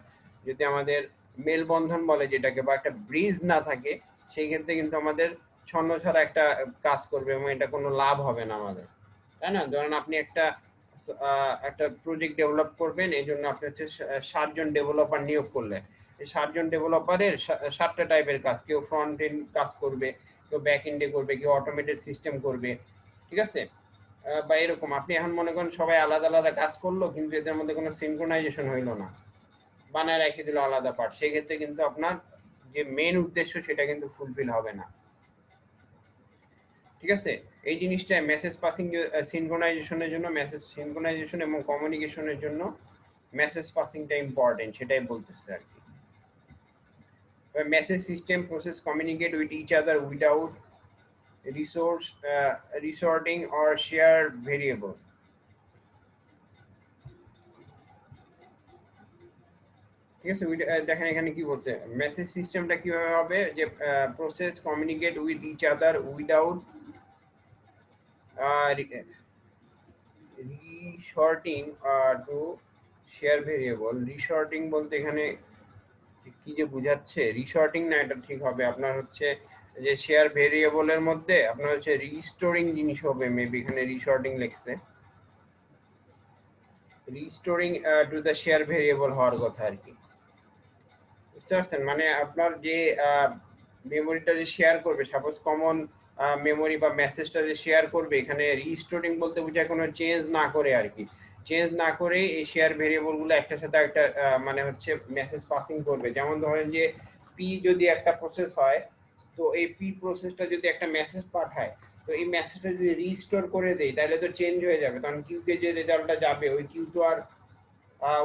যদি আমাদের মেলবন্ধন বলে যেটাকে, বা একটা ব্রিজ না থাকে, সেই ক্ষেত্রে কিন্তু আমাদের ছন্ন ছাড়া একটা কাজ করবে এবং এটা কোনো লাভ হবে না আমাদের, তাই না। ধরেন আপনি একটা প্রজেক্ট ডেভেলপ করবেন, এই জন্য আপনি হচ্ছে 60 জন ডেভেলপার নিয়োগ করলেন। এই 60 জন ডেভেলপারের 7টা টাইপের কাজ, কেউ ফ্রন্ট এন্ড কাজ করবে, কেউ ব্যাক এন্ডে করবে, কেউ অটোমেটেড সিস্টেম করবে। ঠিক আছে, বা এরকম আপনি এখন মনে করেন সবাই আলাদা আলাদা কাজ করলো, কিন্তু এদের মধ্যে কোনো সিনক্রোনাইজেশন হইলো না, বানায় রেখে দিল আলাদা পার্ট, সেই ক্ষেত্রে কিন্তু আপনার যে মেন উদ্দেশ্য সেটা কিন্তু ফুলফিল হবে না। ঠিক আছে, এই জিনিসটা মেসেজ পাসিং সিনক্রোনাইজেশনের জন্য, মেসেজ সিনক্রোনাইজেশন এবং কমিউনিকেশনের জন্য মেসেজ পাসিংটা ইম্পর্টেন্ট, সেটাই বলতেছে আর কি। Message system process communicate with each other without resorting or share variable. ঠিক আছে, দেখেন এখানে কি বলছে, মেসেজ সিস্টেমটা কিভাবে হবে, যে process communicate with each other without resorting to share variable. Resorting বলতে এখানে কি যে বুঝাচ্ছে, রিসর্টিং না, এটা ঠিক হবে আপনার হচ্ছে যে শেয়ার ভেরিয়েবলের মধ্যে আপনার হচ্ছে রিস্টোরিং জিনিস হবে, মেবি এখানে রিসর্টিং লিখছে, restoring to the share variable হওয়ার কথা আর কি। বুঝতে পারছেন, মানে আপনার যে মেমোরিটা যে শেয়ার করবে, সাপোজ কমন মেমোরি বা মেসেজটা যে শেয়ার করবে, এখানে রিস্টোরিং বলতে বোঝায় কোনো চেঞ্জ না করে আর কি। চেঞ্জ না করে এই শেয়ার ভেরিয়েবল গুলো একটার সাথে একটা মানে হচ্ছে মেসেজ পাসিং করবে। যেমন ধরেন যে পি যদি একটা প্রসেস হয়, তো এই পি প্রসেসটা যদি একটা মেসেজ পাঠায়, তো এই মেসেজটা যদি রিস্টোর করে দেয় তাহলে তো চেঞ্জ হয়ে যাবে, কারণ কিউ কে যে রেজাল্টটা যাবে ওই কিউ তো আর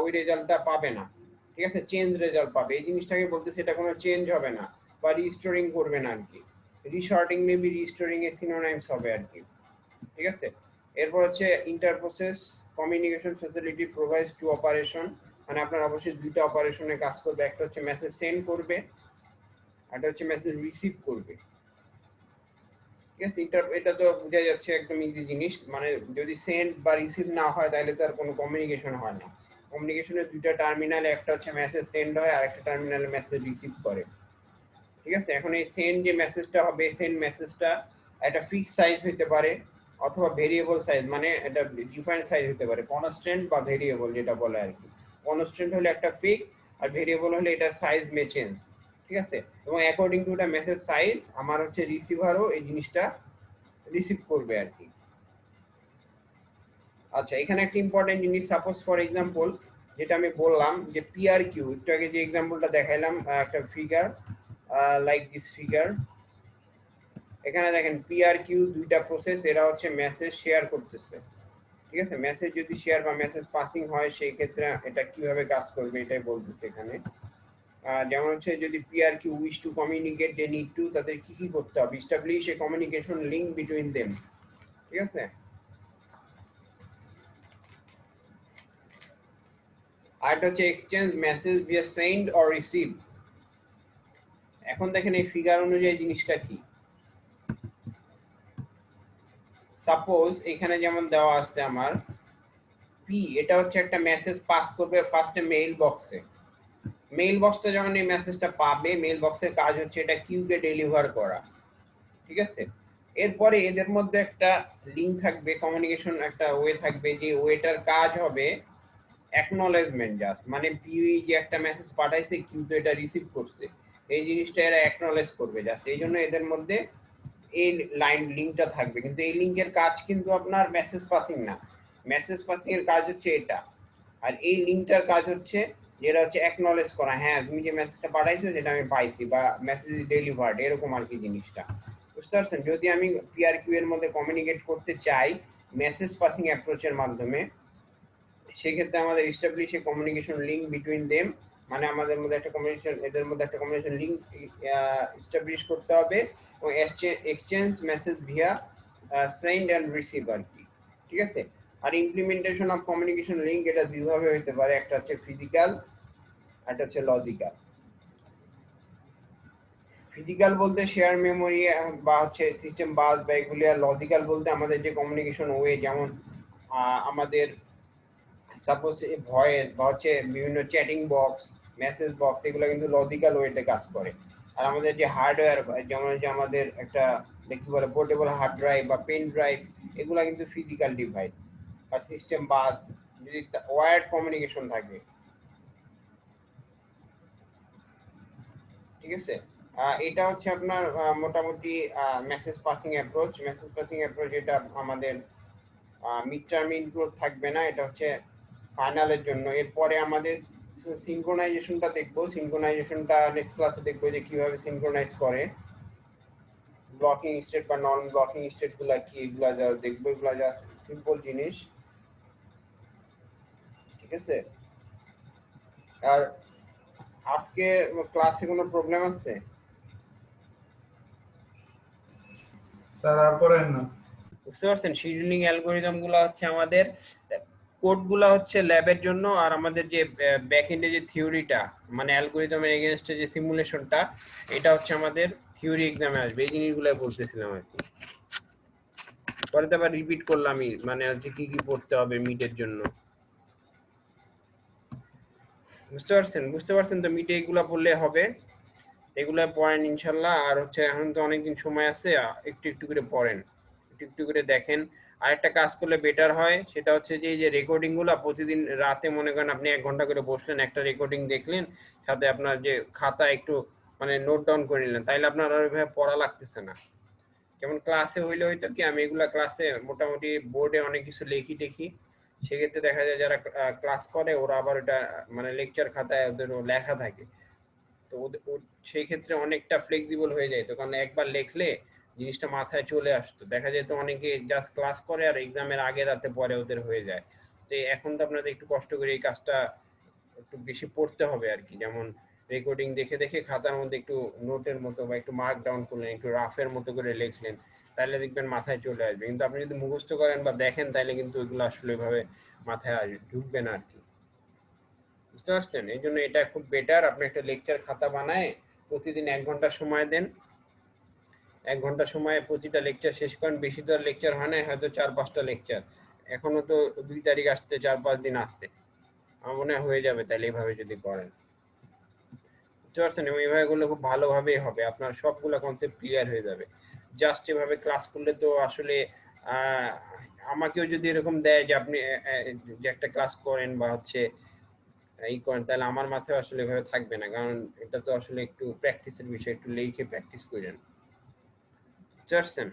ওই রেজাল্টটা পাবে না, ঠিক আছে, চেঞ্জ রেজাল্ট পাবে। এই জিনিসটাকে বলতে সেটা কোনো চেঞ্জ হবে না বা রিস্টোরিং করবে না আর কি। রিসর্টিং মেবি রিস্টোরিং এর সিনোনাইমস হবে আর কি, ঠিক আছে। এরপর হচ্ছে inter process communication facility provides two operation, মানে আপনার অবশ্যই দুইটা অপারেশনে কাজ করবে, একটা হচ্ছে মেসেজ সেন্ড করবে, একটা হচ্ছে মেসেজ রিসিভ করবে, ঠিক আছে। এটা তো বোঝা যাচ্ছে একদম ইজি জিনিস, মানে যদি সেন্ড বা রিসিভ না হয় তাহলে তো আর কোনো কমিউনিকেশন হয় না। কমিউনিকেশনের দুইটা টার্মিনালে, একটা হচ্ছে মেসেজ সেন্ড হয় আর একটা টার্মিনালে মেসেজ রিসিভ করে, ঠিক আছে। এখন এই সেন্ড যে মেসেজটা হবে, সেন্ড মেসেজটা একটা ফিক্স সাইজ হতে পারে অথবা ভেরিয়েবল সাইজ, মানে এটা ডিফাইন্ড সাইজ হতে পারে, কনস্ট্যান্ট বা ভেরিয়েবল যেটা বলে আর কি। কনস্ট্যান্ট হলে একটা ফিক্স, আর ভেরিয়েবল হলে এটা সাইজ মে চেঞ্জ, ঠিক আছে। এবং অ্যাকর্ডিং টু এটা মেসেজ সাইজ আমার হচ্ছে রিসিভারও এই জিনিসটা রিসিভ করবে আর কি। আচ্ছা, এখানে একটা ইম্পর্টেন্ট জিনিস, সাপোজ ফর এক্সাম্পল যেটা আমি বললাম যে পিআর কিউ, একটু আগে যে এক্সাম্পলটা দেখাইলাম, একটা ফিগার লাইক দিস ফিগার, এখানে দেখেন পিআর কিউ দুইটা প্রসেস, এরা হচ্ছে মেসেজ শেয়ার করতেছে, ঠিক আছে। মেসেজ যদি শেয়ার বা মেসেজ পাসিং হয় সেই ক্ষেত্রে এটা কিভাবে কাজ করবে এটাই বলতেছে এখানে। যেমন হচ্ছে যদি পিআর Q wish to communicate they need to, তাদের কি কি করতে হবে, establish a communication link between them, ঠিক আছে। আর হচ্ছে exchange message via send or receive. এখন দেখেন এই ফিগার অনুযায়ী জিনিসটা কি, সাপোজ এখানে যেমন দেওয়া আছে আমার পি, এটা হচ্ছে একটা মেসেজ পাস করবে ফার্স্টে মেইল বক্সে। মেইল বক্সটা যখন এই মেসেজটা পাবে, মেইল বক্সের কাজ হচ্ছে এটা কিউ কে ডেলিভার করা, ঠিক আছে। এরপরে এদের মধ্যে একটা লিংক থাকবে, কমিউনিকেশন একটা ওয়ে থাকবে, যে ওয়েটার কাজ হবে অ্যাকনলেজমেন্ট, জাস্ট মানে পিউই যে একটা মেসেজ পাঠাইছে কিউ তো এটা রিসিভ করছে, এই জিনিসটা এরা অ্যাকনলেজ করবে জাস্ট। এই জন্য এদের মধ্যে এই লাইন লিঙ্কটা থাকবে, কিন্তু এই লিঙ্কের কাজ কিন্তু আপনার মেসেজ পাসিং না, মেসেজ পাসিং এর কাজ হচ্ছে এটা, আর এই লিঙ্কটার কাজ হচ্ছে যেটা হচ্ছে অ্যাকনলেজ করা, হ্যাঁ তুমি যে মেসেজটা পাঠাইছো যেটা আমি পাইছি, বা মেসেজ ডেলিভার্ড, এরকম আর কি জিনিসটা, বুঝতে পারছেন। যদি আমি পিআরকিউ এর মধ্যে কমিউনিকেট করতে চাই মেসেজ পাসিং অ্যাপ্রোচের মাধ্যমে, সেক্ষেত্রে আমাদের establish a communication link between them, মানে আমাদের মধ্যে একটা কমিউনিকেশন, এদের মধ্যে একটা কমিউনিকেশন লিংক এস্টাবলিশ করতে হবে, এবং exchange message via send and receive আর কি, ঠিক আছে। আর ইমপ্লিমেন্টেশন অফ কমিউনিকেশন লিংক এটা দুইভাবে হতে পারে, একটা হচ্ছে ফিজিক্যাল, একটা হচ্ছে লজিক্যাল। ফিজিক্যাল বলতে শেয়ার মেমোরি বা হচ্ছে সিস্টেম বাস বা এগুলি, আর লজিক্যাল বলতে আমাদের যে কমিউনিকেশন ওয়ে, যেমন আমাদের সাপোজ ভয়েস বা হচ্ছে বিভিন্ন চ্যাটিং বক্স, মেসেজ বক্স, এগুলো কিন্তু লজিক্যাল ওয়েতে কাজ করে। আর আমাদের যে হার্ডওয়্যার, যেমন যে আমাদের একটা দেখতে পারে পোর্টেবল হার্ড ড্রাইভ বা পেন ড্রাইভ, এগুলো কিন্তু ফিজিক্যাল ডিভাইস বা সিস্টেম বাস, যদি ওয়্যার্ড কমিউনিকেশন থাকে, ঠিক আছে। এটা হচ্ছে আপনার মোটামুটি message passing approach. Message passing approach এটা আমাদের মিড টার্ম ইনক্লুড থাকবে না, এটা হচ্ছে ফাইনালের জন্য। এরপরে আমাদের সিনক্রোনাইজেশনটা দেখবো, সিনক্রোনাইজেশনটা নেক্সট ক্লাসে দেখবো যে কিভাবে সিনক্রোনাইজ করে, ব্লকিং স্টেট বা নন ব্লকিং স্টেট গুলা কি, এগুলা যা দেখবো, এগুলা যা সিম্পল জিনিস, ঠিক আছে। আর আজকে ক্লাসে কোনো প্রবলেম আছে? স্যার আর করেন না। বুঝতে পারছেন, শিডিউলিং অ্যালগরিদম গুলো হচ্ছে আমাদের কোড গুলা হচ্ছে ল্যাবের জন্য, আর আমাদের যে ব্যাক এন্ডে যে থিওরিটা, মানে অ্যালগরিদমের এগেইনস্টে যে সিমুলেশনটা, এটা হচ্ছে আমাদের থিওরি এক্সামে আসবে। এই জিনিসগুলো বলতেছিলাম আর কি, পরে তো আবার রিপিট করলামই, মানে হচ্ছে কি কি পড়তে হবে মিটের জন্য, বুঝতে পারছেন। বুঝতে পারছেন তো, মিটে এগুলা পড়লে হবে, এগুলা পড়েন ইনশাল্লাহ। আর হচ্ছে এখন তো অনেকদিন সময় আছে, একটু একটু করে পড়েন, একটু একটু করে দেখেন। আর একটা কাজ করলে বেটার হয়, সেটা হচ্ছে যে এই যে রেকর্ডিং গুলা প্রতিদিন রাতে, মনে করেন আপনি 1 ঘন্টা করে বসলেন, একটা রেকর্ডিং দেখলেন, সাথে আপনার যে খাতা একটু মানে নোট ডাউন করে নিলেন, তাইলে আপনার আর ওইভাবে পড়া লাগতেছে না। যেমন ক্লাসে হইলে হয়তো কি আমি এগুলা ক্লাসে মোটামুটি বোর্ডে অনেক কিছু লেখি টেখি, সেক্ষেত্রে দেখা যায় যারা ক্লাস করে ওরা আবার ওটা মানে লেকচার খাতায় ওদের লেখা থাকে, তো সেই ক্ষেত্রে অনেকটা ফ্লেক্সিবল হয়ে যায়, তো কারণ একবার লেখলে জিনিসটা মাথায় চলে আসতো, দেখা যেত অনেকে জাস্ট ক্লাস করে আর এক্সামের আগে রাতে পরে ওদের হয়ে যায়। তো এখন তো আপনাদের একটু কষ্ট করে এই কাজটা একটু বেশি পড়তে হবে আর কি, যেমন রেকর্ডিং দেখে দেখে খাতার মধ্যে একটু নোটের মতো বা একটু মার্ক ডাউন করলেন, একটু রাফের মতো করে লিখলেন, তাহলে দেখবেন মাথায় চলে আসবে। কিন্তু আপনি যদি মুখস্থ করেন বা দেখেন তাহলে কিন্তু ওইগুলো আসলে ওইভাবে মাথায় ঢুকবে না আর কি, বুঝতে পারছেন? এই জন্য এটা খুব বেটার, আপনি একটা লেকচার খাতা বানায় প্রতিদিন 1 ঘন্টা সময় দেন, 1 ঘন্টা সময়ে প্রতিটা লেকচার শেষ করেন। বেশি তো আর লেকচার হয় না, হয়তো 4-5টা লেকচার, এখনো তো 2 তারিখ আসতে 4-5 দিন আসতে, আমার মনে হয় হয়ে যাবে তাহলে এইভাবে যদি করেন, বুঝতে পারছেন? এবং এইভাবে করলে খুব ভালোভাবেই হবে, আপনার সবগুলা কনসেপ্ট ক্লিয়ার হয়ে যাবে। জাস্ট এভাবে ক্লাস করলে তো আসলে আহ, আমাকেও যদি এরকম দেয় যে আপনি যে একটা ক্লাস করেন বা হচ্ছে এই করেন, তাহলে আমার মাথায় আসলে এভাবে থাকবে না, কারণ এটা তো আসলে একটু প্র্যাকটিসের বিষয়, একটু লিখে প্র্যাকটিস করেন, বুঝতে পারছেন?